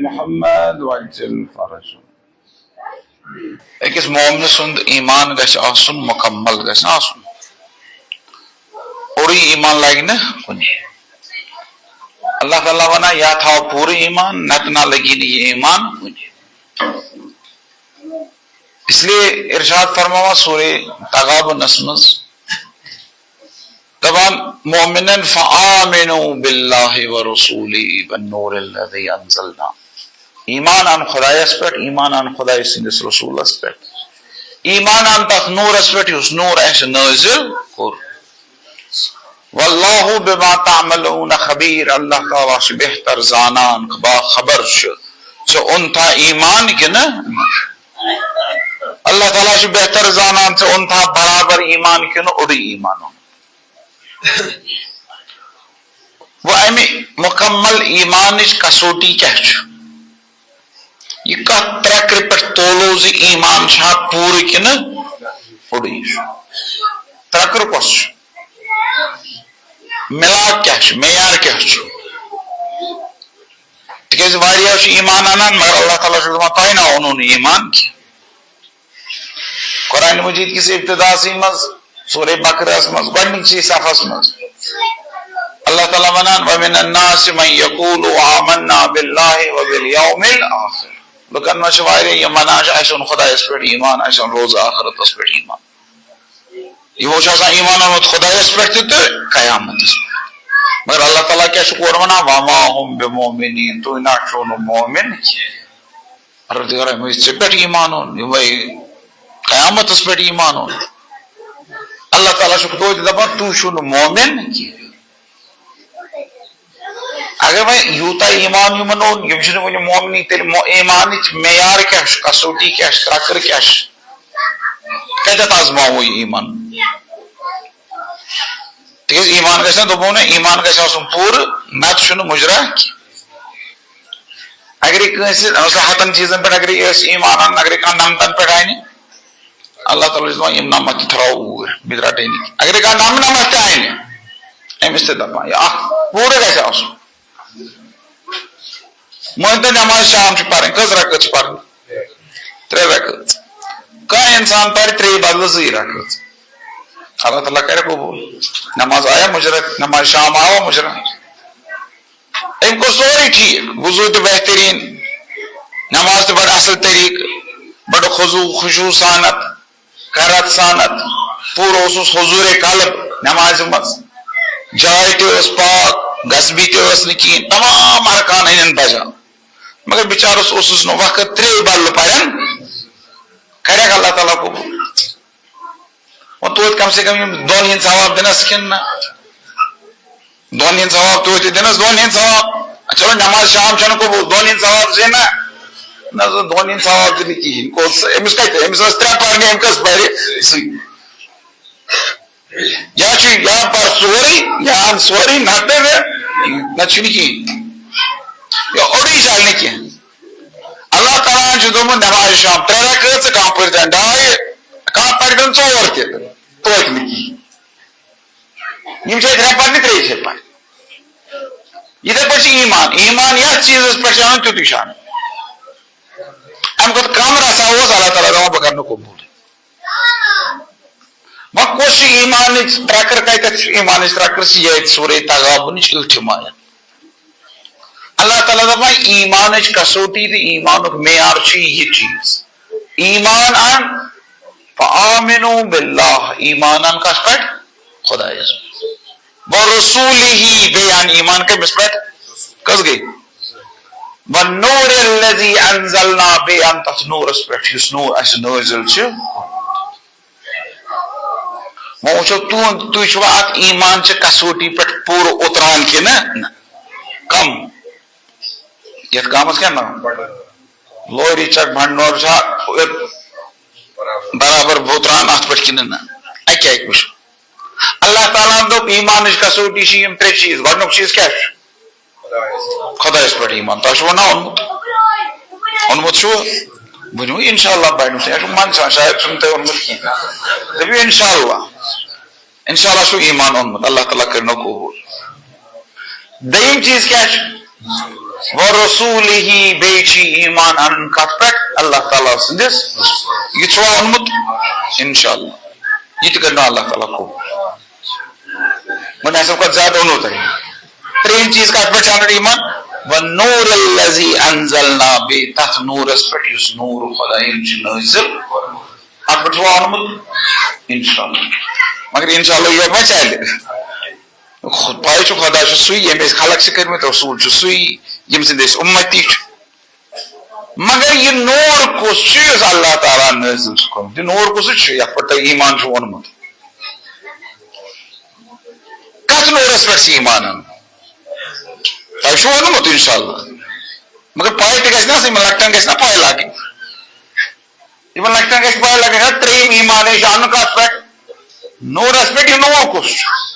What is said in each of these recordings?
محمد واجل fridge. أکِس مومن سُنٛد ایمان گژھِ آسُن مکمل گژھِ نہٕ آسُن اوڑی ایمان لگہِ نہٕ کُنہِ. اللہ تعالیٰ ونان یا تھاو پوٗرٕ ایمان نتہٕ نہ لگی نہٕ یہِ ایمان کُنہِ. اس لیے ارشاد فرماوان سورہ تغابنس منٛز دپان مومنن فآمنوا باللہ ورسولہ والنور الذی انزلنا. ایمان ان خدایس پٮ۪ٹھ ایمان ان خداے سٕنٛدِس رسوٗلس پٮ۪ٹھ ایمان ان تتھ نوٗرس پٮ۪ٹھ یُس نوٗر اَسہِ نٲزِل کوٚر. واللہ بما تعملون خبیر. اللہ تعالیٰ چھُ بہتر زانان باخبر چھُ ژےٚ اوٚنتھا ایمان کِنہٕ. اللہ تعالیٰ چھُ بہتر زانان ژےٚ اوٚنتھا برابر ایمان کِنہٕ اوٚڑُے ایمان اوٚن. وۄنۍ امہِ مکمل ایمانٕچ کسوٹی کیٛاہ چھُ؟ یہ کتھ ترکرِ پٮ۪ٹھ تولو زِ ایمان چھا پوٗرٕ کِنہٕ اوٚڑُے چھُ. ترکر کۄس چھُ؟ مِلاک کیٛاہ چھُ؟ معیار کیٛاہ چھُ؟ تِکیٛازِ واریاہ چھُ ایمان انان مگر اللہ تعالیٰ چھُ دپان تۄہہِ نہ اوٚنوُ نہٕ ایمان کینٛہہ. قرآن مجید کِس ابتداسی منٛز سورہ بقرہس منٛز گۄڈنِکسٕے صفس منٛز اللہ تعالیٰ ونان ومن الناس من یقول آمنا باللہ وبالیوم الآخر. لُکن منٛز چھِ واریاہ یِم ونان چھِ اَسہِ اوٚن خۄدایس پٮ۪ٹھ ایمان اَسہِ اوٚن روزٕ آخرتس پٮ۪ٹھ ایمان. یِمو چھُ آسان ایمان اوٚنمُت خۄدایس پٮ۪ٹھ تہِ تہٕ قیامتس پٮ۪ٹھ. مگر اللہ تعالیٰ کیٛاہ چھُکھ اورٕ ونان وما ہم بمؤمنین. تُہۍ نہ چھُو نہٕ مومن کینٛہہ. پروردگار یِمے ژےٚ پٮ۪ٹھ ایمان اوٚن یِمے قیامتس پٮ۪ٹھ ایمان اوٚن. اللہ تعالیٰ چھُکھ توتہِ دپان تُہۍ چھِو نہٕ مومن کینٛہہ. اگر وۄنۍ یوٗتاہ ایمان یِمن اوٚن یِم چھِنہٕ وُنہِ مومنی تیٚلہِ ایمانٕچ معیار کیٛاہ چھُ کسوٹی کیٛاہ چھِ ترکر کیٛاہ چھِ کتٮ۪تھ آزماوو یہِ ایمان. تِکیٛازِ ایمان گژھِ نہ دوٚپمو نہ ایمان گژھِ آسُن پوٗرٕ نتہٕ چھُنہٕ مُجرا کینٛہہ. اگرے کٲنٛسہِ ہتن چیٖزن پٮ۪ٹھ اگرے ٲسۍ ایمان انان اگرے کانٛہہ نمتن پٮ۪ٹھ انہِ اللہ تعالیٰ چھُ دپان یِم نمتھ تہِ تھاو اوٗرۍ بہٕ تہِ رٹے نہٕ. اگرے کانٛہہ نمتھ تہِ انہِ أمِس تہِ دپان یہِ اکھ پوٗرٕ گژھِ آسُن. مٲنۍتو نٮ۪ماز شام چھِ پرٕنۍ کٔژ رکٲژ چھِ پرٕنۍ؟ 3 رکٲژ. کانٛہہ انسان پرِ 3 بدلہٕ 2 رکٲژ اللہ تعالیٰ کرِ قبوٗل. نٮ۪ماز آیا مُجرا نٮ۪ماز شام آوا مُجرا. أمۍ کوٚر سورُے ٹھیٖک وضوٗ تہِ بہتریٖن نٮ۪ماز تہِ بڑٕ اصل طریٖقہٕ بڑٕ خشوٗع سانت قرت سانت پوٗرٕ اوسُس حضوٗرِ قلب نٮ۪مازِ منٛز جاے تہِ ٲس پاک غصبی تہِ ٲس نہٕ کِہیٖنۍ تمام ارکان أنِن بجا. مگر بِچارس اوسُس نہٕ وقت 3 بدلہٕ پرن کریکھ اللہ تعالیٰ قبوٗل. وۄنۍ توتہِ کم سے کم یِم 2 ہٕنٛدۍ ثواب دِنس کِنہٕ نہ 2 ہٕنٛدۍ ثواب توتہِ دِنس 2 ہٕنٛدۍ ثواب. چلو نٮ۪ماز شام چھنہٕ قبوٗل 2 ہٕنٛدۍ ثواب زینہ نہ 2 ہٕنٛدۍ ثواب دِنہٕ کِہیٖنۍ. کوٚت أمِس کتہِ أمِس ٲس 3 پرنہِ أمۍ کٔژ پرِ 2. یا چھُ یا پر سورُے یا ان سورُے نتہٕ نتہٕ چھُنہٕ کِہیٖنۍ. یہِ اوٚڑُے چلہِ نہٕ کینٛہہ. اللہ تعالیٰ ہن چھُ دوٚپمُت نٮ۪مازِ شام 3 رکٲژ کانٛہہ پٔرۍتن 2 کانٛہہ پرۍتن 4 تہِ توتہِ نہٕ کِہیٖنۍ. یِم چھِ 3 پرنہِ 3 چھِ پرنہِ. یِتھے پٲٹھۍ چھِ ایمان. ایمان یتھ چیٖزس پٮ۪ٹھ چھُ انُن تیُتُے چھُ انُن. امہِ کھۄتہٕ کم رژھا اوس اللہ تعالیٰ دپان بہٕ کرٕ نہٕ قبوٗل. وۄنۍ کُس چھُ ایمانٕچ ترکر کتٮ۪تھ چھُ ایمانٕچ ترکر چھِ ییٚتہِ سورہ تغابنٕچ ٲٹھِم آیت. اللہ تعالیٰ دپان ایمانٕچ کسوٹی تہٕ ایمانُک معیار چھُ یہِ چیٖز ایمان ان فآمنوا باللہ ایمان ان کس پٮ۪ٹھ خۄدایس ورسولہ بیٚیہِ ان ایمان کٔمِس پٮ۪ٹھ کٔژ گٔے والنور الذی انزلنا بیٚیہِ ان تتھ نوٗرس پٮ۪ٹھ یُس نوٗر اسہِ نٲزِل چھُ. وۄنۍ وٕچھو تُہۍ چھُوا اتھ ایمان چہِ کسوٹی پٮ۪ٹھ پوٗرٕ اُتران کِنہٕ نہ کم. یتھ گامس کیٛاہ ناو لوری چک بنڈنور چھا برابر بہٕ اُتران اتھ پٮ۪ٹھ کِنہٕ نہ اکہِ اکہِ وٕچھو. اللہ تعالیٰ ہن دوٚپ ایمانٕچ کسوٹی چھِ یِم 3 چیٖز. گۄڈنیُک چیٖز کیٛاہ چھُ خۄدایس پٮ۪ٹھ ایمان. تۄہہِ چھُوا نا اوٚنمُت چھُوٕ ؤنِو انشاء اللہ بڑِ یہِ چھُ منٛدچھان شاید چھُنہٕ تۄہہِ اوٚنمُت کینٛہہ دٔپِو انشاء اللہ چھُ ایمان اوٚنمُت اللہ تعالیٰ کٔرِنو قبوٗل. دوٚیِم چیٖز کیٛاہ چھُ وَرَسُولِهِ بیٚیہِ چھِ ایمان اَنُن کتھ پٮ۪ٹھ اللہ تعالیٰ سٕنٛدِس یہِ چھُوا اوٚنمُت انشاءاللہ یہ تہِ کرنا اللہ تعالیٰ کو وۄنۍ اَسہِ کھۄتہٕ زیادٕ اوٚنوٕ تۄہہِ ترٛیٚیِم چیٖز کتھ پٮ۪ٹھ چھِ اَنُن ایمان وَالنوٗرِ الَّذِی أَنزَلْنَا بیٚیہِ تتھ نوٗرس پٮ۪ٹھ یُس نوٗر خۄدایَن چھُ نٲزِل اتھ پٮ۪ٹھ چھُوا اوٚنمُت انشاءاللہ مگر انشاءاللہ یہِ ما چلہِ پاے چھُ خۄدا چھُ سُے ییٚمۍ أسۍ خلق چھِ کٔرمٕتۍ رسوٗل چھُ سُے ییٚمہِ سٕنٛدۍ أسۍ اُمتی چھِ مگر یہِ نوٗر کُس چھُ یُس اللہ تعالیٰ نٲزِل چھُ کوٚرمُت یہِ نوٗر کُس چھُ یتھ پٮ۪ٹھ تۄہہِ ایمان چھُ اوٚنمُت کتھ نوٗرس پٮ۪ٹھ چھُ ایمان اَنُن تۄہہِ چھُو اوٚنمُت انشاءاللہ مگر پاے تہِ گژھِ نا آسٕنۍ یِمن لۄکٹٮ۪ن گژھِ نا پاے لگٕنۍ یِمن لۄکٹٮ۪ن گژھِ پاے لگٕنۍ ترٛیٚیِم ایمان چھُ اَنُن کتھ پٮ۪ٹھ نوٗرس پٮ۪ٹھ یہِ نوٗر کُس چھُ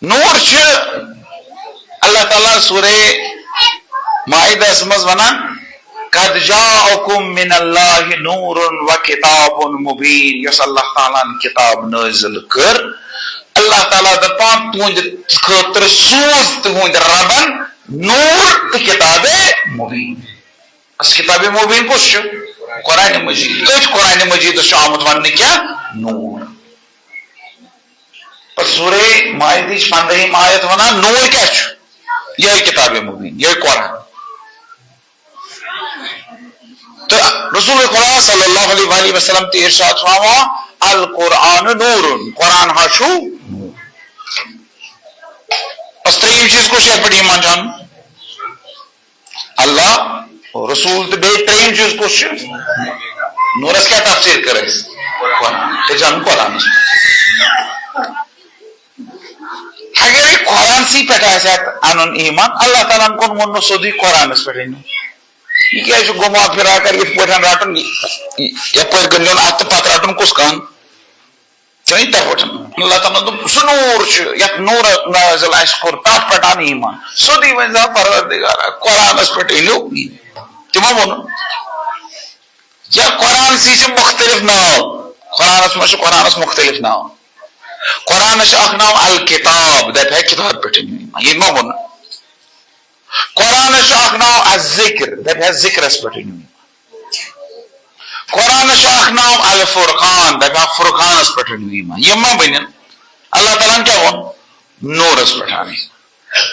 نوٗر چھُ اللہ تعالیٰ سورہ مائدہس منٛز ونان قد جاءکم من اللہ نور وکتاب مبین یۄس اللہ تعالیٰ ہن کتاب نٲزِل کٔر اللہ تعالیٰ دپان تُہنٛدِ خٲطرٕ سوٗز تُہنٛدِ ربن نوٗر تہٕ کتابے مبین اس کتابے مبین کُس چھُ قرآنِ مجیٖد أتھۍ قرآنِ مجیٖدس چھُ آمُت وننہٕ کیاہ نوٗر سورہ مائدہٕچ 15ہِم آیت ونان نوٗر کیاہ چھُ یہے کتاب مبین یہے قرآن تہٕ رسول خدا صلی اللہ علیہ وسلم تہِ ارشاد فرماوان القرآن نور قرآن ہا چھُ نوٗر بس ترٛیٚیِم چیٖز کُس چھُ یتھ پٮ۪ٹھ ایمان چھُ اَنُن اللہ رسول تہٕ بیٚیہِ ترٛیٚیِم چیٖز کُس چھُ نوٗرس کیاہ تفسیٖر کٔر اَسہِ قرآن تیٚلہِ چھُ اَنُن قرآنس اگر یہ قرآن سی پہ ان ایمان اللہ تعالیٰ کون ون سیودی قرآنس پہ یہ کیا گما پھرا کر یہ رٹن یپ گندن ات پتہ رٹن کس کان ٹھیک پہ اللہ تعالیٰ سہ نور یت نور نازل اس کور تر پہ ان ایمان سیودی ون پروردگار قرآنس پہ انو تمو ون یا قرآن سی مختلف ناو قرآنس مجھ قرآنس مختلف ناو قرآن اخ نام الکتاب دپ کتاب پہ یہ ما ون قرآن اخ نام الذکر دپ ذکرس پہ قرآن اخ نام الفرقان دپ فرقانس پہ یہ ما بن اللہ تعالیٰ کیا ون نورس پہ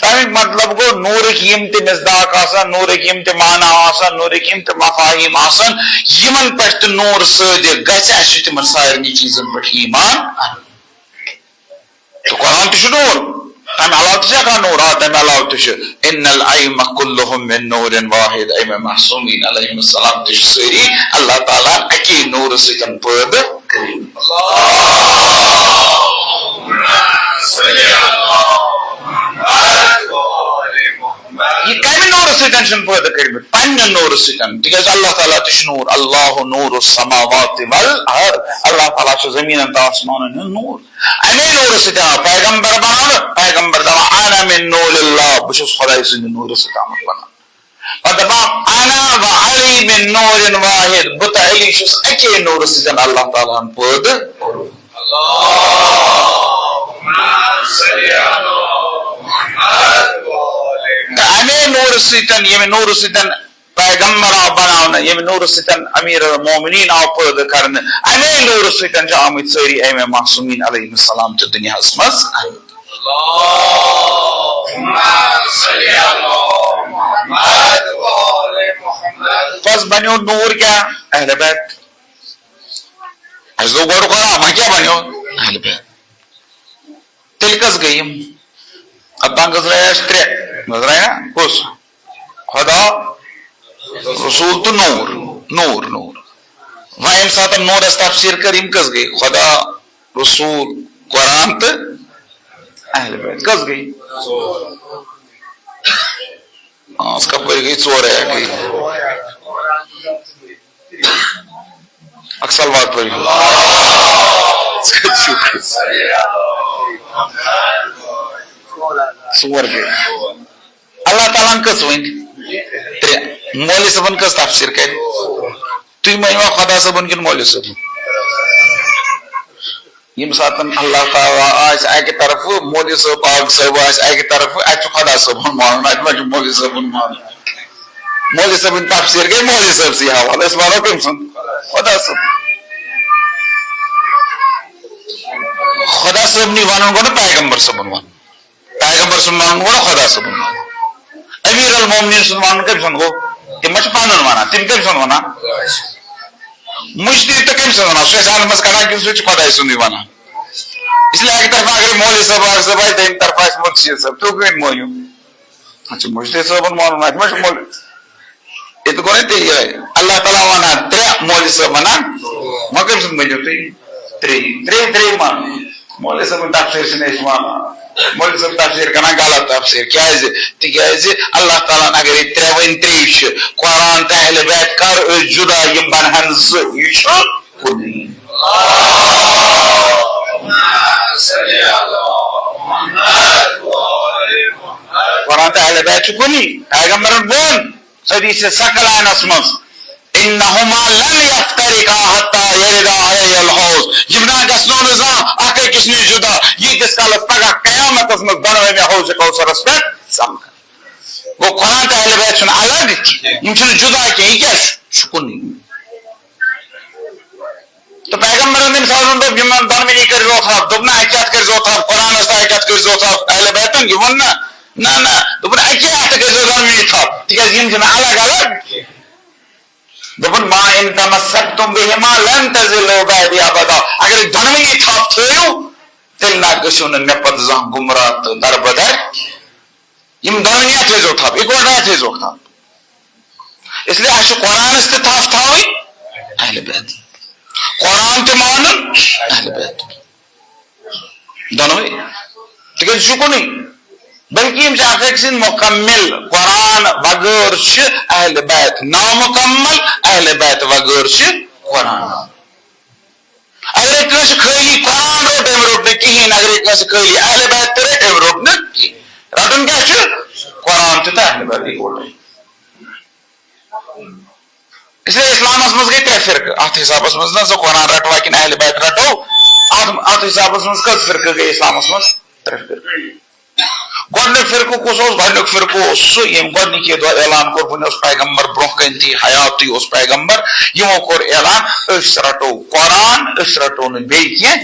تمیک مطلب گو نورک یم تہ مصداق آسان نورک یم تہ معنی آسان نورک یم تہ مفاہیم آسان یمن پہ نور صادق گژھِ اسہِ تمن سارنی چیزن پہ ایمان تو قرآن تہ نور تمہ علاوہ تہ نور آ تمہ علاوہ تہ ان الائمہ کلهم من نور واحد ائمہ معصومین علیہم السلام تہ ساری اللہ تعالیٰ اکی نور سۭتۍ پٲدٕ یہ کمہ نور سۭتۍ پٲدٕ کٔرمٕتۍ پننہِ نور سۭتۍ تِکیازِ اللہ تعالیٰ تہ نور اللہ نور السماوات والارض اللہ تعالیٰ چھ زمینن تہٕ آسمانن ہُنٛد نور امے نور سۭتۍ آو پیغمبر بناونہٕ پیغمبر دپان انا من نور اللہ بہٕ چھُس خۄداے سٕنٛدِ نور سۭتۍ آمُت بناونہٕ پتہٕ دپان انا و علی من نور واحد بہٕ تہٕ علی چھُس اکے نور سۭتۍ اللہ تعالیٰ ہن پٲدٕ امے نور سۭتۍ ییٚمہِ نور سۭتۍ پیغمبر آو بناونہٕ ییٚمہِ نور سۭتۍ امیر المومنین آو پٲدٕ کرنہٕ امے نور سۭتۍ چھِ آمٕتۍ سٲری ائمہ معصومین علیہم السلام تہِ دُنیاہس منٛز بس بنیو نور کیا اہل بیت اسہِ دوٚپ گۄڈٕ قرآن وۄنۍ کیاہ بنیو اہل بیت تیٚلہِ کٔژ گٔے یِم اتان گزرے اسہِ ترٛےٚ گزرے نا کُس خدا رسول تو نور نور نور وۄنۍ ییٚمہِ ساتہٕ نورس تفسیٖر کٔر یِم کٔژ گٔے خدا رسول قرآن تہٕ اہل بیت کٔژ گٔے کپٲرۍ گٔے ژورے گٔے اکھ سلوات پٔرِو ژور گٔے اللہ تعالیٰ ہن کٔژ ؤنۍ ترٛےٚ مولوی صٲبن کٔژ تفسیٖر کرِ تُہۍ مٲنِوا خۄدا صٲبن کِنہٕ مولوی صٲبن یم سات اللہ تعالیٰ اکہ طرف مولوی صاحب پاک صاحب اکہ طرف اتہ خدا صاحب مان ات مولوی صاحب مان مولوی صاحب تفسیر گئی مولوی صاحب سی حوالہ اس ونو کم سن خدا صاحب خدا صاحب نی ون گو نا پیغمبر صاحب ون پیغمبر سن ون گو خدا صاحب امیر المومنین سن ون کم سن گو تم پن ونان تم کم سن ونان مشتری تو کم سن ونان سہ زان مز کڑان کن سہ خدا سن ونان اس لیے ایک طرف اگر مولوی صاحب صاحب دیم طرف مرشید صاحب تو کم مونیو اچھا مشتری صاحب مولوی ات مولوی یہ گو نا تیل اللہ تعالیٰ ونان ترے مولوی صاحب ونان وہ کم سن مجھے تری مان مولوی صاحب تفسیر سے مان مولوی صاحب تفسیر کرنا غلط تفسیر تکیاز اللہ تعالیٰ اگر یہ ترے ون تریش قرآن تو اہل بیت کر جدا یم بنہن قرآن تو اہل بیت کنی پیغمبر بون حدیث ثقلینس مز انہما لن یفترقا حتی یردا علی الحوض یم گژھنو نہ زان اکھ أکِس نش جدا ییتس کالس پگہ قیامتس مز بنوے مے حوض کوثرس پہ سمکھن گو قرآن تو اہل بیت چھُنہٕ الگ یم چھُنہٕ جدا کینٛہہ یہِ کیاہ چھُ کُنی تو پیغمبرن تم سازن دوٚپ یِمن دۄنوٕنی کٔرزیٚو تھپھ دوٚپ نہ اکہِ اَتھٕ کٔرزیٚو تھپھ قرآنس تہٕ اکہِ اَتھٕ کٔرزیٚو تھپھ اہل بیتن یہِ ووٚن نہ دوٚپُن اکی اَتھٕ کٔرزیٚو دۄنوٕنی تھپھ تِکیازِ یِم چھِنہٕ الگ الگ دوٚپُن ما ان تمسکتم بہما لن تزلوا بعدی ابدا اگر دۄنوٕنی تھپھ تھٲیِو تیٚلہِ نہ گٔژھِو نہٕ مےٚ پتہٕ زانٛہہ گمراہ تہٕ دربدر یِم دۄنوٕنی تھٲیزیٚو تھپھ اِکوٹے تھٲیزیٚو تھپھ اس لیے اَسہِ چھُ قرآنس تہِ تھپھ تھاوٕنۍ اہل بیت قرآن تہِ مانُن اہل بیت دۄنوٕے تِکیازِ چھُ کُنُے بلکہ یم اکھ أکۍ سٕنٛدۍ مکمل قرآن وغٲر چھِ اہل بیت نامکمل اہل بیت وغٲر چھِ قرآن اگر کٲنٛسہِ خٲلی قرآن روٚٹ أمۍ روٚٹ نہٕ کِہیٖنۍ اگر کٲنٛسہِ خٲلی اہل بیت تہِ رٔٹۍ أمۍ روٚٹ نہٕ کِہیٖنۍ رٹُن کیاہ چھُ قرآن تہِ تہٕ اہل بیت اِکوٹے اس لیے اسلامس مز گئی ترے فرقہ ات حسابس مز نہ سو قرآن رٹوا کن اہل بیت رٹو ات حسابس مز کٔژ فرقہ گئی اسلامس مز ترے فرقہ گۄڈنیُک فرقہ کُس اوس گۄڈنیُک فرقہ اوس سُہ ییٚمۍ گۄڈنِکی دۄہ اعلان کوٚر وُنہِ اوس پیغمبر برونٛہہ کَنہِ تہِ حیاتٕے اوس پیغمبر یِمو کوٚر اعلان أسۍ رٹو قرآن أسۍ رٹو نہٕ بیٚیہِ کینٛہہ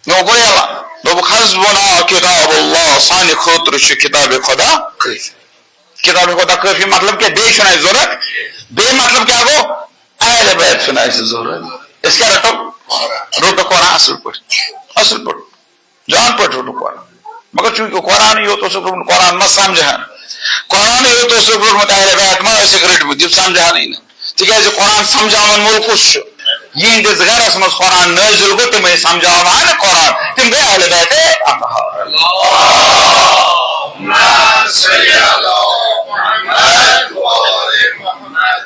یِمو کوٚر اعلان دوٚپُکھ حسبنا کتاب اللہ سانہِ خٲطرٕ چھُ کتابِ خۄدا کٲفی کتاب خدا کٲفی مطلب کیا بیٚیہِ چھُنہٕ اَسہِ ضوٚرتھ بیٚیہِ مطلب کیا گوٚو اہل بیت چھُنہٕ اَسہِ ضوٚرتھ أسۍ کیاہ رٹو روٚٹُکھ قرآن اصل پٲٹھۍ جان پٲٹھۍ روٚٹُکھ قرآن مگر چوٗنٛکہِ قرآنٕے یوت اوسُکھ روٚٹمُت قرآن ما سمجھان قرآنٕے یوت اوسُکھ روٚٹمُت اہل بیت ما ٲسِکھ رٔٹمٕتۍ یِم سمجھانٕے نہٕ تِکیازِ قرآن سمجھاوَن وول کُس چھُ یِہنٛدِس گرس منٛز قرآن نٲزِل گوٚو تِمے سمجھاوان قرآن تِم گٔے اہل بیت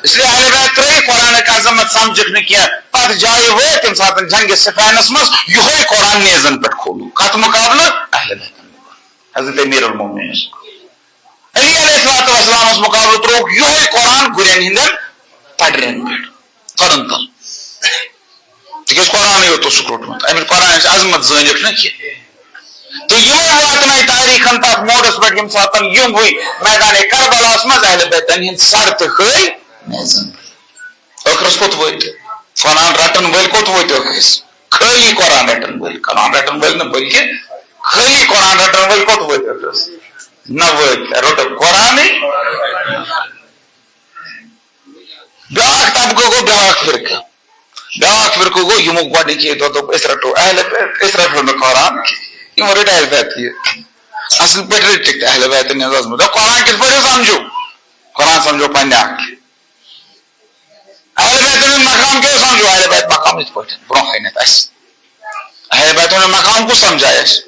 اس لیے اہل بیت ترٲے قرآنٕکۍ عظمت سمجھکھ نہٕ کینٛہہ پتہٕ جایہِ وٲتۍ تمہِ ساتہٕ جنگہِ صفینس منٛز یِہوے قرآن نیزن پٮ۪ٹھ کھولُکھ کتھ مقابلہٕ اہل بیتن حضرت امیر المومنین علی علیہ الصلوۃ والسلامس مقابلہٕ ترٛووُکھ یِہوے قرآن گُرٮ۪ن ہٕنٛدٮ۪ن پڈرٮ۪ن پٮ۪ٹھ قدم تل تِکیازِ قرآنٕے یوت اوسُکھ روٚٹمُت اَمِچ قرآنٕچ عظمت زٲنِکھ نہٕ کینٛہہ تو یِمو واتنٲے تاریٖخن تتھ موڈس پٮ۪ٹھ ییٚمہِ ساتہٕ یِم ہوے میدانِ کربلاہس منٛز اہل بیتن ہٕنٛدۍ سر تہٕ کھٲلۍ میزن ٲخرس کوٚت وٲتۍ قرآن رٹن وٲلۍ کوٚت وٲتۍ ٲخرس خٲلی قرآن رٹن وٲلۍ نہٕ بلکہِ خٲلی قرآن رٹن وٲلۍ کوٚت وٲتۍ ٲخرس نہ وٲتۍ روٚٹُکھ قرآنٕے بیاکھ طبقہٕ گوٚو بیاکھ فرقہٕ گوٚو یِمو گۄڈنِکی دۄہ دوٚپ أسۍ رٹو اہل بیت أسۍ رٹو نہٕ قرآن یِمو رٔٹۍ اہل بیت یہِ اصل پٲٹھۍ رٔٹِکھ اہل بیتن ہٕنٛز عظمت قرآن کِتھ پٲٹھۍ سمجھو قرآن سمجھو پننہِ عقلہِ اہل بیتن ہُنٛد مقام کیٛاہ سمجھو اہل بیت مقام یِتھ پٲٹھۍ برونٛہہ کَنٮ۪تھ اَسہِ اہل بیتن ہُنٛد مقام کُس سمجھایہِ اَسہِ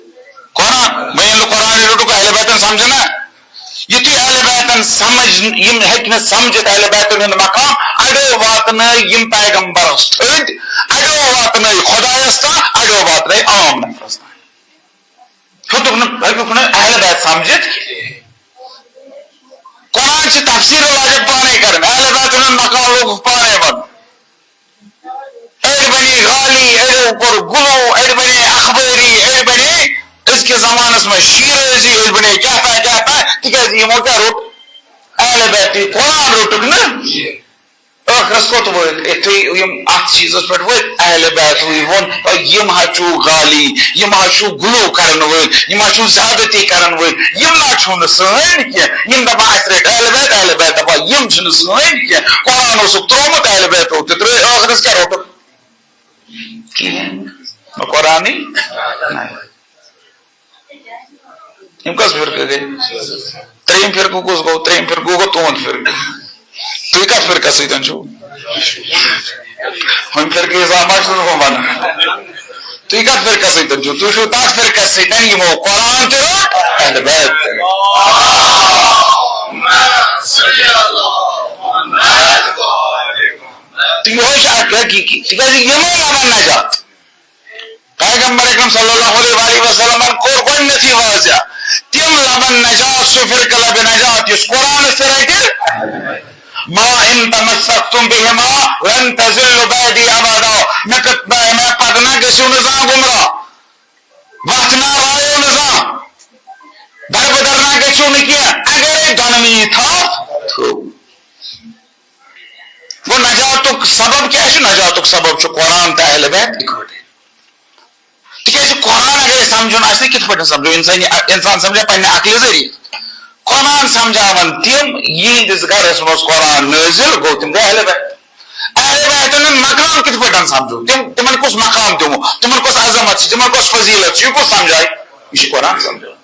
قرآن وۄنۍ ییٚلہِ نہٕ قرآنٕے روٚٹُکھ اہل بیتن سمجھِ نا یُتھُے اہل بیتن سمجھ یِم ہیٚکہِ نہٕ سمجھِتھ اہل بیتن ہُنٛد مقام اَڑیو واتنٲے یِم پیغمبرس تھٔدۍ اَڑیو واتنٲے خۄدایس تام اَڑیو واتنٲے عام نفرس تام ہیوٚتُکھ نہٕ اہل بیت سمجھِتھ قرآن چھِ تفسیٖر لاگان پانے کران اہل بیتن ہُنٛد مقام لوگُکھ پانے ونُن أڑۍ ونی غالی أڑیو کور گلو اڑ بنے اخباری اڑ بنے ازکس زمانس میں شیرازی اڑ بنے کیا تھا تکیاز یمو کیا روٹ اہل بیت قرآن روٹک نا ٲخرس کوٚت وٲتۍ یِتھُے یِم اتھ چیٖزس پٮ۪ٹھ وٲتۍ اہل بیت ووٚن یِم حظ چھُو غالی یِم حظ چھُو گلو کرن وٲلۍ یِم حظ چھُو زیادتی کرن وٲلۍ یِم نہ چھُو نہٕ سٲنۍ کینٛہہ یِم دپان اَسہِ رٔٹۍ اہل بیت دپان یِم چھِنہٕ سٲنۍ کینٛہہ قرآن اوسُکھ ترٛوومُت اہل بیتو تہِ ترٛٲے ٲخرس کیٛاہ روٚٹُکھ کِہیٖنۍ قرآنٕے یِم کۄس فرقہٕ گٔے ترٛیٚیِم فرقہٕ کُس گوٚو ترٛیٚیِم فرقہٕ گوٚو تُہُنٛد فرقہٕ تُہۍ کتھ فرقس سۭتۍ چھِو ہُمہِ فرقہٕ حساب ما چھُس بہٕ ونان تُہۍ کتھ فرقس سۭتۍ چھِو تُہۍ چھِو تتھ فرقس سۭتۍ یِمو قرآن تہِ روٚٹ اہل بیت تہِ تہٕ یِہوے چھُ اکھ حقیٖقی تِکیازِ یِمو لبن نجات پیغمبر اکرم صلی اللہ علیہ وسلمن کوٚر گۄڈٕنیتھٕے واضح تِم لبن نجات سُہ فرقہٕ لبہِ نجات یُس قرآنس تہِ رٹہِ ما ان تمسکتم بہما لن تضلوا بعدی ابدا مےٚ پتہٕ نہ گٔژھِو نہٕ زانٛہہ گمراہ وتھ نہ وایو نہٕ زانٛہہ دربدر نہ گٔژھِو نہٕ کینٛہہ اگرے دۄنوٕنی تھپھ تھٲو گوٚو نجاتُک سبب کیٛاہ چھُ نجاتُک سبب چھُ قرآن تہٕ اہل بیت اِکوٹے تِکیازِ قرآن اگرے سمجھُن آسہِ نہٕ کِتھ پٲٹھۍ سمجھو انسان سمجھا پننہِ عقلہِ ذٔریعہٕ قرآن سمجھاون تِم یِہنٛدِس گرس منٛز قرآن نٲزِل گوٚو تِم گٔے اہل بیت اہل بیتن مقام کِتھ پٲٹھۍ سمجھو تِمن کُس مقام دِمو تِمن کۄس عظمت چھِ تِمن کۄس فضیلت چھِ یہِ کُس سمجھایہِ یہِ چھُ قرآن سمجھاوان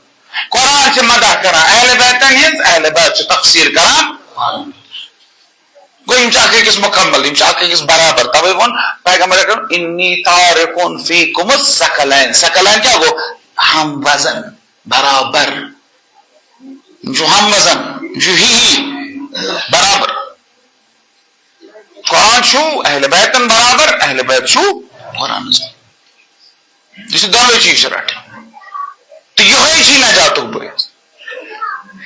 قرآن چھِ مدح کران اہل بیتن ہٕنٛز اہل بیت چھِ تفسیٖر کران گوٚو یِم چھِ اکھ أکِس مُکمل یِم چھِ اکھ أکِس برابر توے ووٚن پیغمبر اکرم انی تارکُن فیکم الثقلین ثقلین کیٛاہ گوٚو ہم وزن برابر یِم چھُ ہم وزن یِم چھُ ہی برابر قرآن چھُ اہل بیتن برابر اہل بیت چھُ قرآنس یہِ چھُ دۄنوے چیٖز چھِ رٹٕنۍ تہٕ یِہوے چھِ نجاتُک بٲعث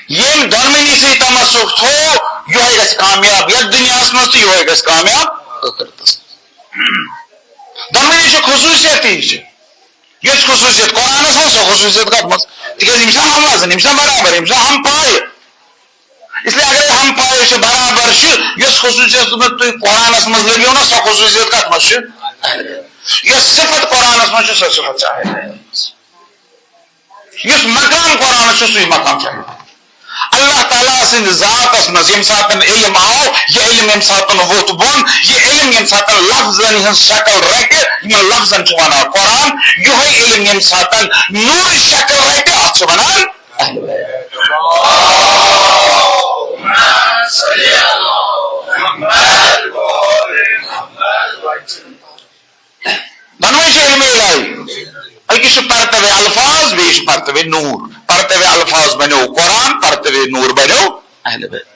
ییٚمۍ دۄنوٕنی سۭتۍ تمسُک تھوٚو یِہوے گژھِ کامیاب یتھ دُنیاہس منٛز تہٕ یِہوے گژھِ کامیاب ٲخرتس دۄنوٕنی چھِ خصوٗصیت ہِش یۄس خصوٗصیت قرآنس منٛز سۄ خصوٗصیت کتھ منٛز تِکیازِ یِم چھِنہ ہم وزن یِم چھِنہ برابر یِم چھِنہ ہم پایہِ اسلیے اگرے ہم پایہِ چھِ برابر چھِ یۄس خصوٗصیت تُہۍ قرآنس منٛز لٔبِو نا سۄ خصوٗصیت کتھ منٛز چھِ یۄس صفت قرآنس منٛز چھِ سۄ صفت چھِ یُس مقام قرآنس چھُ سُے مقام چھُ اللہ تعالیٰ سٕنٛدِ ذاتس منٛز ییٚمہِ ساتہٕ علم آو یہِ علم ییٚمہِ ساتہٕ ووٚتھ بۄن یہِ علم ییٚمہِ ساتہٕ لفظن ہٕنٛز شکل رٹہِ یِمن لفظن چھُ ونان قرآن یِہوے علم ییٚمہِ ساتہٕ نوٗرِ شکل رٹہِ اتھ چھِ ونان دۄنوے چھِ علمِ الہی أکِس چھُ پرتوے الفاظ بیٚیہِ چھُ پرتوے نوٗر پرتوے الفاظ بنیو قرآن پرتوے نوٗر بنیو اہل بیت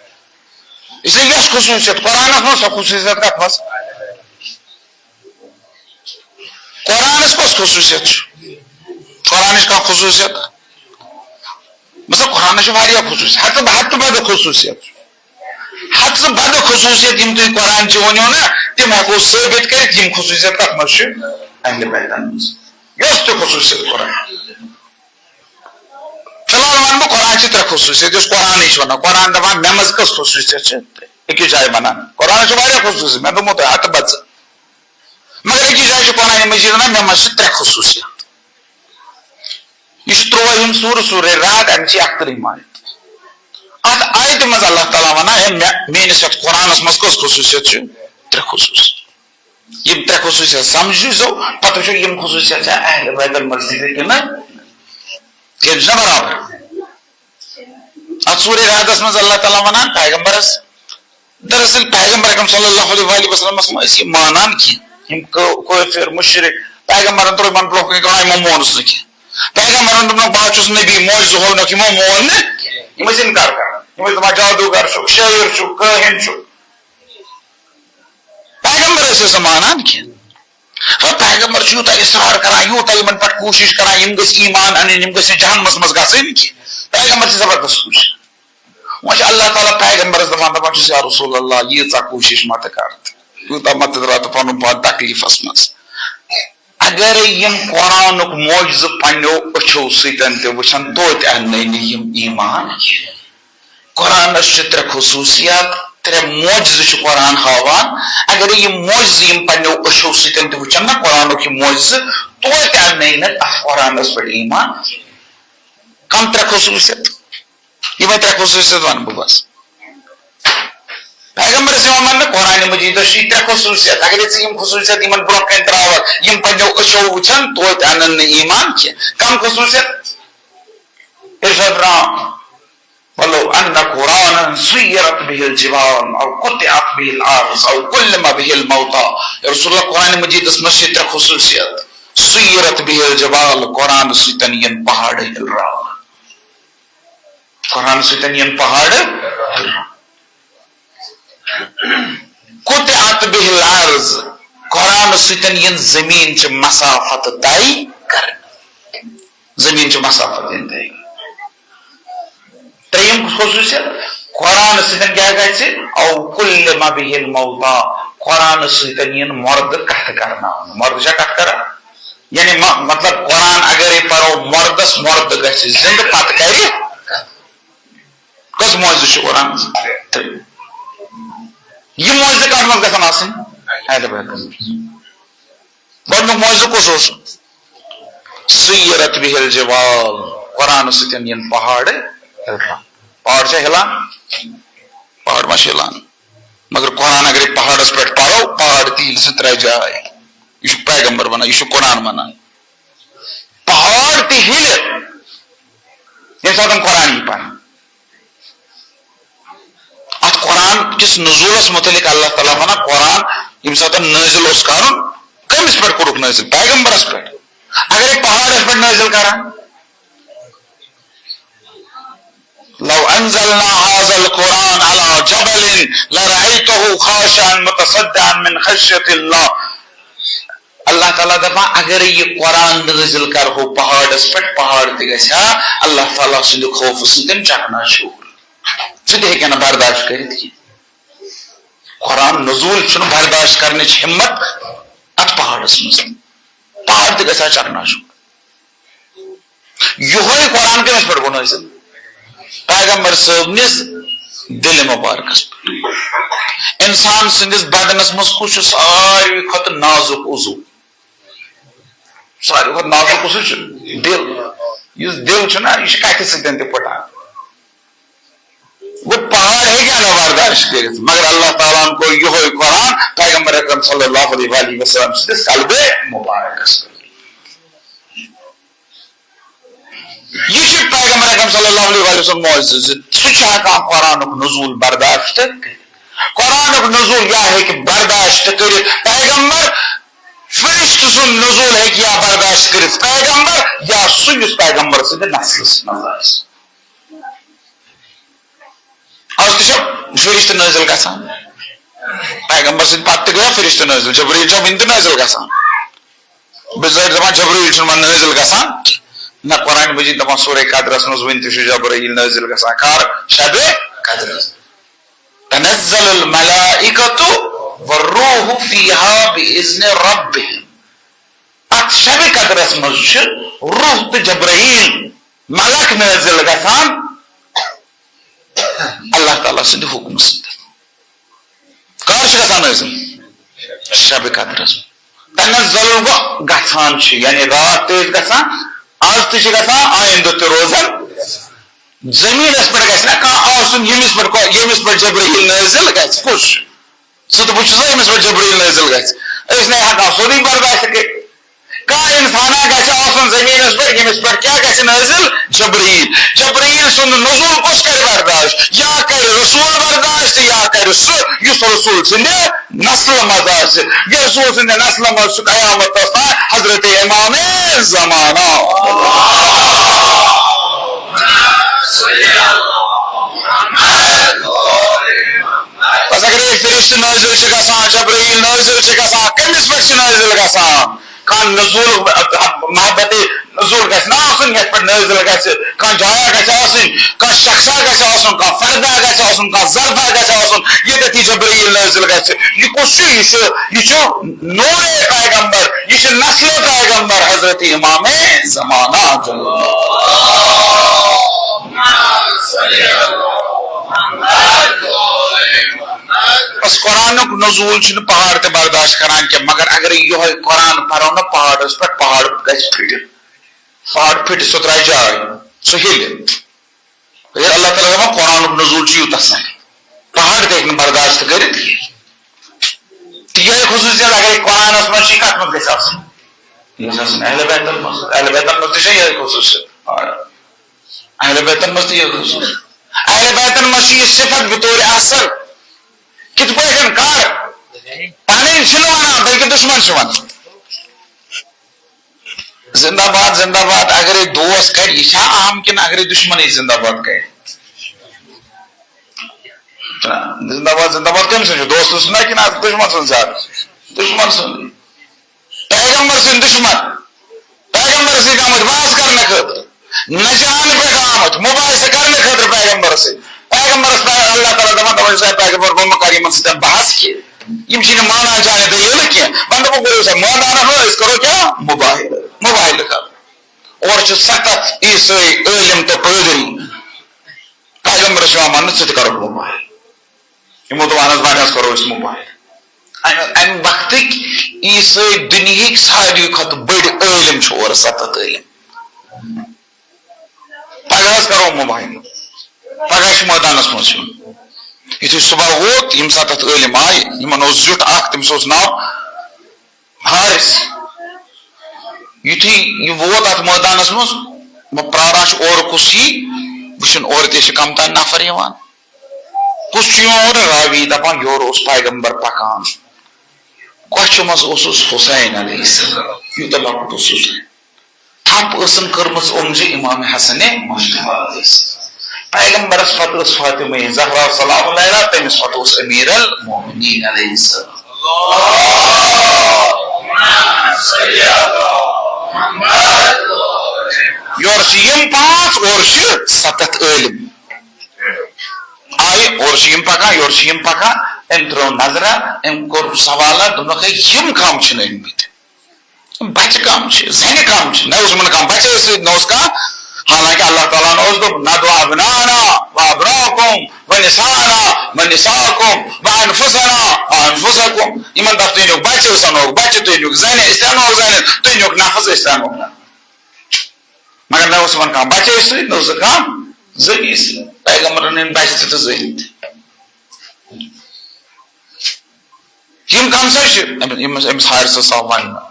اس لیے یۄس خصوٗصیت قرآنس منٛز سۄ خصوٗصیت کتھ منٛز قرآنس کۄس خصوٗصیت چھُ قرآنٕچ کانٛہہ خصوٗصیت مطلب قرآنس چھِ واریاہ خصوٗصیت ہتہٕ بدٕ خصوٗصیت ہتہٕ بدٕ خصوٗصیت یِم تُہۍ قرآنچہِ ؤنِو نا تِم ہٮ۪کو ثٲبت کٔرِتھ یِم خصوٗصیت کتھ منٛز چھِ اہل بیتن منٛز یۄس تہِ خصوٗصیت قرآن فِلحال ونہٕ بہٕ قرآن چھِ ترٛےٚ خصوٗصیت یُس قرآنٕے چھُ ونان قرآن دپان مےٚ منٛز کٔژ خصوٗصیت چھِ أکِس جایہِ ونان قرآنس چھِ واریاہ خصوٗصیت مےٚ دوٚپمو تۄہہِ ہتہٕ بژٕ مگر أکِس جایہِ چھُ قرآنِ مجیٖد ونان مےٚ منٛز چھِ ترٛےٚ خصوٗصیت یہِ چھُ 30 سورہ رعد اَمہِ چی 31 آیت اتھ آیتہِ منٛز اللہ تعالیٰ ونان ہے میٲنِس یتھ قرآنس منٛز کٔژ خصوٗصیت چھِ ترٛےٚ خصوٗصیت یِم ترٛےٚ خصوٗصیت سمجھِزیو پتہٕ وٕچھو یِم خصوٗصیت چھا اہل بیتن منٛز تہِ کِنہٕ کیٛازِ چھُنہ برابر اتھ سورہ رعدس منٛز اللہ تعالیٰ ونان پیغمبرس دراصل پیغمبر اکرم صلی اللہ علیہ وسلمس منٛز ٲسۍ یہِ مانان کینٛہہ یِم کٲفِر مُشرِک پیغمبرن ترٛوو یِمن برونٛہہ کُن کانٛہہ یِمو مونُس نہٕ کینٛہہ پیغمبرن دوٚپنکھ بہٕ حظ چھُس نبی موجزٕ ہونُکھ یِمو مون نہٕ یِم ٲسۍ اِنکار کران یِم ٲسۍ دپان جادوٗگر چھُکھ شٲعر چھُکھ کٲہِن چھُکھ پیغمبر ٲسۍ نہٕ مانان کینٛہہ وۄنۍ پیغمبر چھُ یوٗتاہ اِصرار کران یوٗتاہ یِمن پٮ۪ٹھ کوٗشِش کران یِم گٔژھۍ ایٖمان اَنٕنۍ یِم گٔژھۍ نہٕ جہنمس منٛز گژھٕنۍ کینٛہہ پیغمبر چھِ زبردست کوٗشِش وۄنۍ چھُ اللہ تعالیٰ پیغمبرس دپان چھُس یا رسول اللہ ییٖژاہ کوٗشِش مہ تہٕ کر یوٗتاہ مہ تہٕ درٛاو تہٕ پنُن پان تکلیٖفس منٛز اگر یم قرآن معجزہ پنو اچھو ستن تہ وچھن توت ان ایمان قرآنس ترے خصوصیات ترے معجزہ قرآن ہاوان اگر یہ معجزہ یم پنو اچھو ستن تہ وچھن نا قرآن کی معجزہ توت ان قرآنس پہ ایمان کم ترے خصوصیت یہ ترے خصوصیت ون بہ بس پیغمبر سے ون قرآن مجید ترے خصوصیت اگر یم خصوصیت یمن برو کن تراوت یم پنو اچھو وچھن توت ان ایمان کی کم خصوصیت ارشاد رام ولو ان قرآنا سيرت به الجبال او قطعت به الارض او كلم به الموتى رسول اللہ قرآن مجید اس مسجد ترے خصوصیت سيرت به الجبال قرآن ستن ین پہاڑ ہلرا قرآن ستن ین پہاڑ قطعت به الارض قرآن ستن ین زمین چ مسافت طے کر زمین چ مسافت طے تریم خصوصیت قرآن ستن کیا گھر او کل ما به الموتا قرآن ستن ین مرد کٹ کرنا مرد جا کٹ کرا یعنی مطلب قرآن اگر پڑھو مردس مرد گھر زند پت کرے کس موضوع قرآن یہ موضوع کٹ مت گھن آسن گۄڈنیُک موضوع کس سیرت به الجبال قرآن ستن ین پہاڑ پہاڑ سے ہلان پہاڑ ما ہلان مگر قرآن اگر پہاڑس پہ پڑھو پہاڑ تیل سے ترے جائے یہ پیغمبر بنا یہ قرآن بنا پہاڑ تی ہل یہ ساتھ قرآن ہی پڑھ ات قرآن کس نزولس متعلق اللہ تعالیٰ بنا قرآن یم ساتھ نازل اس کرن کمس پہ کورک نازل پیغمبرس پہ اگر پہاڑس پہ نازل کران لو انزلنا هذا القرآن على جبل لرأيته خاشعا متصدعا من خشية الله اللہ تعالیٰ دپا اگر یہ قرآن نازل کر ہو پہاڑس پہ پہاڑ تہ گژھا اللہ تعالیٰ سند خوف سن چکنا شور سہ ہیکہ نہ برداشت کرت قرآن نزول چھ برداشت کرنے ہمت ات پہاڑس مز پہاڑ تہ گژھا چکنا شور یہ قرآن کمس پہ گو نازل پیغمبر صبنس دل مبارکس انسان سندس بدنس مز کس ساروی کھت نازک عضو ساروی کھت نازک عضو دل اس دل چھنا یہ کتھ سن تہ پٹان وہ پہاڑ ہے کیا نہ برداشت کرت مگر اللہ تعالیٰ کو یہ قرآن پیغمبر اکرم صلی اللہ علیہ وسلم سندس قلب مبارکس یہ پیغمبر اکرم صلی اللہ علیہ وسلم معجزہ سہ قرآن نزول برداشت قرآن نزول یا ہے کہ برداشت کر پیغمبر فرشت سن نزول ہے کہ یا برداشت کر پیغمبر یا سنس پیغمبر سے نسل نظر آج تو فرشت نازل گژھان پیغمبر سے پتہ گیا فرشت نازل جبریل جب اند نازل گژھان بظاہر دپان جبریل چھُنہٕ وۄنۍ نازل گژھان نہ قرآن مجید دپان سورہ قدرس مز ون تہ جبرائیل نازل گژھان کر شب قدر تنزل الملائکۃ والروح فیہا باذن ربہم ات شب قدرس مز روح تو جبرائیل ملک نازل گژھان اللہ تعالیٰ سند حکم سند کر گژھان نازل شب قدرس تنزل گو گژھان یعنی رات تہ گژھان آج تہ گژھان آئندہ تہ روزان زمینس پہ گژھِ نہ کانٛہہ آسُن ییٚمِس پٮ۪ٹھ جبرائیل نازل گژھِ کُس ژٕ تہٕ بہٕ چھُسا ییٚمِس پٮ۪ٹھ جبرائیل نازل گژھِ أسۍ نے ہٮ۪کان سورُے برداشت کٔرِتھ کانٛہہ اِنسانا گژھِ آسُن زمینس پٮ۪ٹھ ییٚمِس پٮ۪ٹھ کیٛاہ گژھِ نازل جبرائیل سُنٛد نزول کُس کرِ برداشت یا کرِ رسول برداشت یا کرِ سُہ یُس رسول سٕنٛدِ نسل منٛز آسہِ یہِ رسول سٕنٛدِ نسلہِ منٛز چھُ قیامتس تام حضرت امام زمانہ بس اگر فرشت نازل چھ گژھان جبرائیل نازل چھ گژھان کمس پہ نازل گژھان کان نزول محبت نزول گژھِ نہ آسُن یتھ پٮ۪ٹھ نٲزِل گژھِ کانٛہہ جایا گژھِ آسٕنۍ کانٛہہ شخصا گژھِ آسُن کانٛہہ فردا گژھِ آسُن کانٛہہ ظرفا گژھِ آسُن ییٚتٮ۪تھ یہِ جبرائیل نٲزِل گژھِ یہِ کُس چھُ یہِ چھُ نوٗرے پیغمبر یہِ چھُ نسلِ پیغمبر حضرت امام زمانہ بس قرآنُک نزول چھُنہٕ پہاڑ تہِ برداشت کران کینٛہہ مگر اگر یہوے قرآن پرو نا پہاڑس پٮ۪ٹھ پہاڑ گژھِ پھٹِتھ پہاڑ پھٹہِ سُہ ترایہِ جاے سُہ ہیٚلہِ اللہ تعالیٰ دپان قرآنُک نزول چھُ یوٗتاہ سخ پہاڑ تہِ ہیٚکہِ نہٕ برداشت کٔرِتھ تہٕ یِہے خصوٗصیت اگر قرآنس منٛز چھِ کتھ منٛز گژھِ آسٕنۍ یہِ گژھِ آسٕنۍ اہلِ بیتن منٛز اہلِ بیتن منٛز تہِ چھےٚ یِہے خصوٗصیت اہلِ بیتن منٛز تہِ یِہے خصوٗصیت اہلِ بیتن منٛز چھُ یہِ صفت بطور اصل کِتھ پٲٹھۍ کر پنٕنۍ چھِنہٕ ونان بلکہِ دُشمن چھِ ونان زندہ باد اگرے دوست کڑِ یہِ چھا اہم کِنہٕ اگرے دُشمنٕے زندہ باد کڑِ زندہ باد کٔمۍ سُنٛد چھُ دوستہٕ سُنٛد کِنہٕ دُشمن سُنٛد زیادٕ دُشمن سُنٛد پیغمبر سٕنٛدۍ دُشمن پیغمبر سۭتۍ آمٕتۍ بحث کرنہٕ خٲطرٕ نشانہٕ پٮ۪ٹھ آمٕتۍ مُباحثہٕ کرنہٕ خٲطرٕ پیغمبر سۭتۍ پیغمبرس اللہ تعالیٰ دپان پیغمبر بہٕ مہ کر یِمن سۭتۍ بحث کینٛہہ یِم چھِنہٕ مانان چاہے دٔلیٖلہٕ کینٛہہ وۄنۍ دوٚپُکھ کٔرِو سا مٲدانس منٛز أسۍ کرو کیٛاہ مُباہلہٕ کرو اورٕ چھِ سخت عیٖسٲے عٲلِم تہٕ پٲدٕری پیغمبرس یِوان وننہٕ ژٕ تہِ کرکھ مُباہلہٕ یِمو دوٚپ اہن حظ وۄنۍ حظ کرو أسۍ مُباہلہٕ امہِ وقتٕکۍ عیٖسٲے دُنہِکۍ ساروی کھۄتہٕ بٔڑۍ عٲلِم چھِ اورٕ سخت عٲلِم پگاہ حظ کرو مُباہلہٕ پگاہ چھُ مٲدانس منٛز یُن یُتھُے صبح ووت ییٚمہِ ساتہٕ اتھ عٲلِم آیہِ یِمن اوس زیُٹھ اکھ تٔمِس اوس ناو حارث یُتھُے یہِ ووت اتھ مٲدانس منٛز بہٕ پراران چھُ اورٕ کُس یی وٕچھُن اورٕ تہِ چھِ کم تانۍ نفر یِوان کُس چھُ یِوان اورٕ راوی دپان یورٕ اوس پیغمبر پکان کۄچھِ منٛز اوسُس حُسین علیہ السلام یوٗتاہ لۄکُٹ اوس حُسین تھپھ ٲسن کٔرمٕژ اوٚمجہِ امام حسنِ مجتبیٰ علیہ السلام پیغمبرس پتہٕ ٲس فاطمہ زہرا سلام علیہا تٔمِس پتہٕ اوس امیر المومنین علیہ السلام یورٕ چھِ یِم پانٛژھ اورٕ چھِ سَتَتھ عٲلِم آیہِ اورٕ چھِ یِم پکان یورٕ چھِ یِم پکان أمۍ ترٲو نظرا أمۍ کوٚر سوالا دوٚپنکھ ہے یِم کم چھِنہٕ أنمٕتۍ بچہِ کم چھِ زنہِ کم چھِ نہ اوس یِمن کانٛہہ بچہِ سۭتۍ نہ اوس کانٛہہ حالانکہِ اللہ تعالیٰ ہن اوس دوٚپ نہ دو ابنانا وابناکُم ونساءنا ونساءکُم وانفسنا وانفسکُم یِمن دپ تُہۍ أنِوکھ بچہِ أسۍ اَنوکھ بچہِ تُہۍ أنِوکھ زنہِ أسۍ تہِ اَنوکھ زنہِ تُہۍ أنِوکھ نفس أسۍ تہِ اَنوکھ مگر نہ اوس یِمن کانٛہہ بچے سۭتۍ نہ اوس کانٛہہ زٔنی سۭتۍ پیغمبرن أنۍ بچہِ تہِ تہٕ زٔنۍ تہِ یِم کم سا چھِ أمِس حارثس آو وننہٕ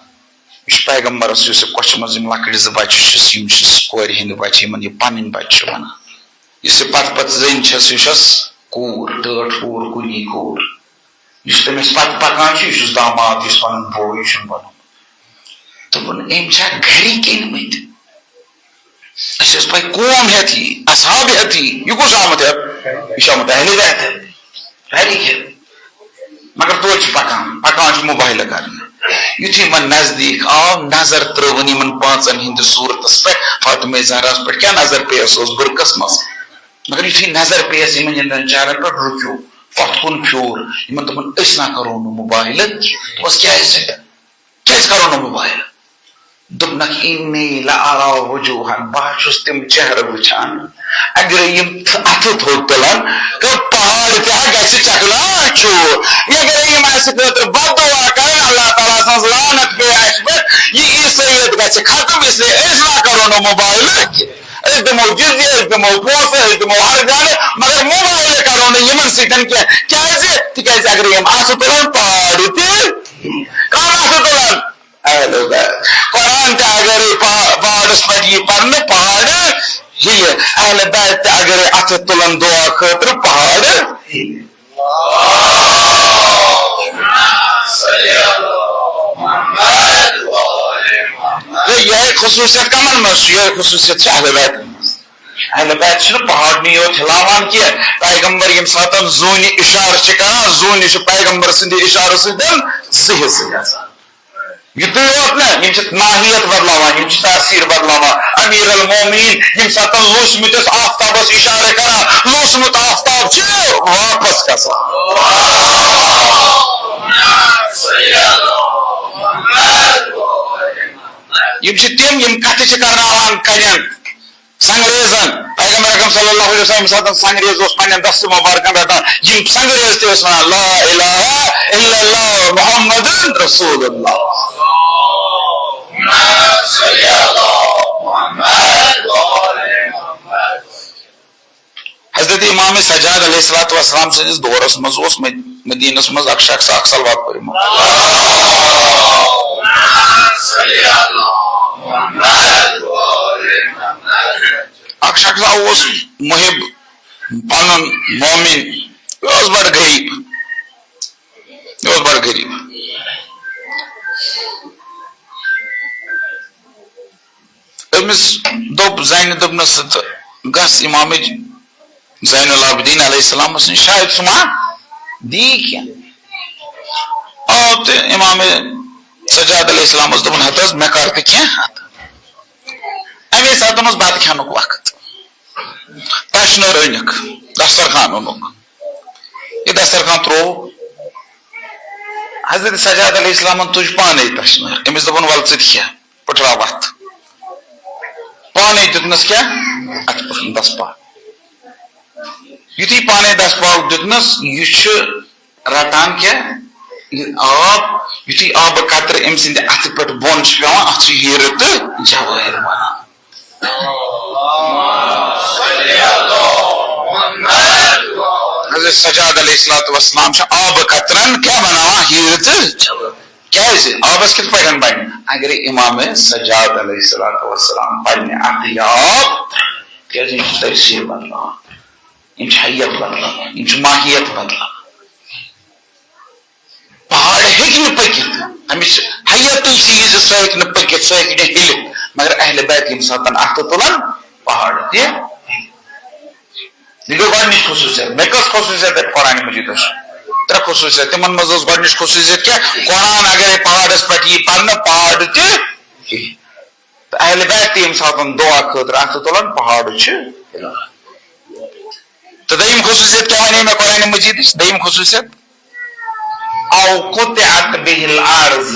یہِ چھُ پیغمبرس یُس یہِ کۄچھِ منٛز یِم لۄکٕٹۍ زٕ بچہِ چھِس یِم چھِس کورِ ہٕنٛدۍ بچہِ یِمن یہِ پنٕنۍ بچہِ چھِ ونان یُس یہِ پتہٕ زٔنۍ چھس یہِ چھس کوٗر ٹٲٹھ کوٗر کُنی کوٗر یُس تٔمِس پتہٕ پکان چھُ یہِ چھُس داماد یُس پنُن بوے چھُنہٕ بنومُت دوٚپُن أمۍ چھا گرِکۍ أنمٕتۍ اَسہِ ٲس پاے قوم ہٮ۪تھ یی اصحاب ہٮ۪تھ یی یہِ کُس آمُت ہٮ۪تھ یہِ چھُ آمُت اہلِ بیت ہٮ۪تھ گرِکۍ ہٮ۪تھ مگر توتہِ چھِ پکان چھُ مُباہلہٕ کرنہٕ یُتھُے یِمن نزدیٖک آو نظر ترٲوٕن یِمن پانٛژن ہِنٛدِس صوٗرتس پٮ۪ٹھ فاطمہ زہراہس پٮ۪ٹھ کیٛاہ نظر پیٚیس اوس بُرقس منٛز مگر یُتھُے نظر پیٚیس یِمن ہِنٛدٮ۪ن چہرن پٮ۪ٹھ رُکیو پتھ کُن پھیوٗر یِمن دوٚپُن أسۍ نہ کرو نہٕ مُباہلہٕ دوٚپُس کیٛازِ کرو نہٕ مُباہلہٕ دوٚپنکھ اِنی لأرى وجوہن بہٕ چھُس تِم چہرٕ وٕچھان اگرے یِم اَتھٕ تھوٚد تُلن تہٕ پہاڑ تہِ گژھِ چکنا چوٗر ییٚلہِ یِم اَسہِ خٲطرٕ بددُعا کرن اللہ تعالیٰ سٕنٛز لعنت پیٚیہِ اَسہِ پٮ۪ٹھ یہِ عیٖسٲیت گژھِ ختم اسلیے أسۍ نہ کرو نہٕ مُباہلہٕ کینٛہہ أسۍ دِمو جِزیہ أسۍ دِمو پونٛسہٕ أسۍ دِمو ہردانہٕ مگر مُباہلہٕ کرو نہٕ یِمن سۭتۍ کینٛہہ کیٛازِ تِکیٛازِ اگرے یِم اَتھٕ تُلن پہاڑ تہِ کم اَتھٕ تُلن قرآن تہِ اگرے پہاڑس پٮ۪ٹھ یی پرنہٕ پہاڑ ہِلہِ اہلِ بیت تہِ اگرے اَتھٕ تُلن دُعا خٲطرٕ پہاڑ ہِلہِ یِہے خصوٗصیت کمن منٛز چھُ یِہے خصوٗصیت چھِ اہلِ بیتن منٛز اہلِ بیت چھِنہٕ پہاڑنٕے یوت ہِلاوان کینٛہہ پیغمبر ییٚمہِ ساتہٕ زوٗنہِ اِشارٕ چھِ کران زوٗنہِ چھُ پیغمبر سٕنٛدِ اِشارٕ سۭتۍ زٕ حِصہٕ گژھان یُتُے یوت نہ یِم چھِ ماہیت بدلاوان یِم چھِ تاثیٖر بدلاوان امیر المومنین ییٚمہِ ساتہٕ لوٗسمٕتِس آفتابس اِشارٕ کران لوٗسمُت آفتاب چھُ واپس گژھان یِم چھِ تِم یِم کتھٕ چھِ کرناوان کَرٮ۪ن سنگریزن پیغمبر اکرم صلی اللہ علیہ وسلم ییٚمہِ ساتہٕ سنگریز اوس پننٮ۪ن دستہٕ مبارکن رٹان یِم سنگریز تہِ ٲسۍ ونان لا الہ الا اللہ محمد رسول اللہ حضرت امام سجاد علیہ الصلوۃ والسلام سٕنٛدِس دورس منٛز اوس مدینس منٛز اکھ شخص اکھ صلوات پٔرمُت اکھ شخص اوس محب پنُن مومن یہِ اوس بڑٕ غریب أمِس دوٚپ زنہِ دوٚپنس تہٕ گژھ امامٕچ زین العابدین علیہ السلامس نِش شاید سُہ ما دی کینٛہہ آو تہٕ امام سجاد علیہ السلامس دوٚپُن ہتہٕ حظ مےٚ کر تہٕ کینٛہہ امی ساتہٕ اوس بتہٕ کھٮ۪نُک وقت تشنٲر أنِکھ دسترخان اوٚنُکھ یہِ دسترخان تروو حضرت سجاد علیہ السلامن تُج پانے تشنٲر أمِس دوٚپُن ول ژٕ تہِ کھٮ۪ہ پٕٹھراو وتھ پانے دیُتنس کیٛاہ اتھ پٮ۪ٹھ دسپا یُتھُے پانے دسپاہُک دیُتنس یہِ چھُ رٹان کیٛاہ یہِ آب یُتھُے آبہٕ قطرٕ أمۍ سٕنٛدِ اتھٕ پٮ۪ٹھ بۄن چھُ پیوان اتھ چھُ ہیرٕ تہٕ جوٲہِر بنان حضرت سجاد علیہ الصلوۃ والسلام چھِ آبہٕ قطرن کیٛاہ بناوان ہیرٕ تہٕ کیازِ آبس کِتھ پٲٹھۍ بنہِ اگرے امام سجاد علیہ الصلوۃ والسلام پننہِ اتھٕ آب کیازِ یِم چھِ تٲثیٖر بدلاوان یِم چھِ حیت بدلاوان یِم چھِ ماہیت بدلاوان پہاڑ ہیٚکہِ نہٕ پٔکِتھ امِچ حیتٕے چھِ یہِ زِ سُہ ہیٚکہِ نہٕ پٔکِتھ سُہ ہیٚکہِ نہٕ ہِلِتھ مگر اہلِ بیت ییٚمہِ ساتہٕ اتھٕ تُلن پہاڑ تہِ یہِ گٔے گۄڈنِچ خصوٗصیت مےٚ کۄس خصوٗصیت اَتہِ قرآنِ مجیٖدس ترٛےٚ خصوٗصیت تِمن منٛز ٲس گۄڈنِچ خصوٗصیت کیٛاہ قرآن اگرے پہاڑس پٮ۪ٹھ یی پرنہٕ پہاڑ تہِ تہٕ اہلِ بیت تہِ ییٚمہِ ساتہٕ دُعا خٲطرٕ اتھٕ تُلن پہاڑ چھِ ہِلان تہٕ دوٚیِم خصوٗصیت کیٛاہ ونے مےٚ قرآنِ مجیٖدٕچ دوٚیِم خصوٗصیت او قطعت به الارض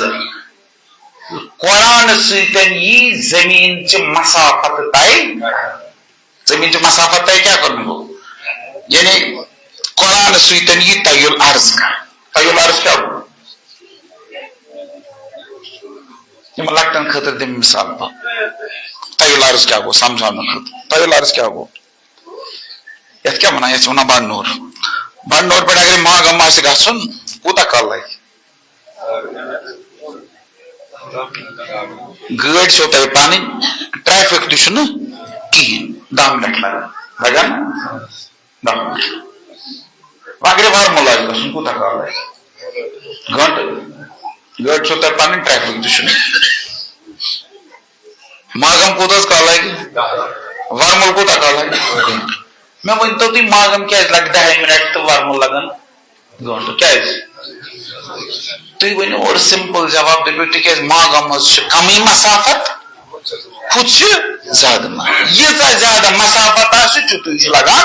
قرآن سۭتۍ یی زٔمیٖنچہِ مسافت طے زٔمیٖنچہِ مسافت طے کیٛاہ کرُن گوٚو یعنی قرآن سۭتۍ یی طے الارض کرنہٕ طے الارض کیٛاہ گوٚو یِمن لۄکٹٮ۪ن خٲطرٕ دِمہٕ مثال بہٕ طے الارض کیٛاہ گوٚو سمجھاونہٕ خٲطرٕ طے الارض کیٛاہ گوٚو یتھ کیٛاہ ونان یتھ چھِ ونان بڈنور بڈنور پٮ۪ٹھ اگرے ماگام آسہِ گژھُن کوٗتاہ کال لگہِ گٲڑۍ چھو تۄہہِ پنٕنۍ ٹریفک تہِ چھُنہٕ کِہینۍ 10 منٹ لگان 10 منٹ وۄنۍ اگرے ورمُل آسہِ گژھُن کوٗتاہ کال لگہِ گٲنٛٹہٕ گٲڑۍ چھو تۄہہِ پنٕنۍ ٹریفک تہِ چھُنہٕ ماگام کوٗتاہ حظ کال لگہِ ورمُل کوٗتاہ کال لگہِ مےٚ ؤنۍتو تُہۍ ماگام کیازِ لگہِ 10 منٹ تہٕ ورمُل لگان گٲنٛٹہٕ کیازِ تُہۍ ؤنِو اورٕ سمپل جواب دٔپِو تِکیازِ ماگام حظ چھِ کمٕے مسافت ہُتھ چھِ زیادٕ ییٖژاہ زیادٕ مسافت آسہِ تیُتُے چھُ لگان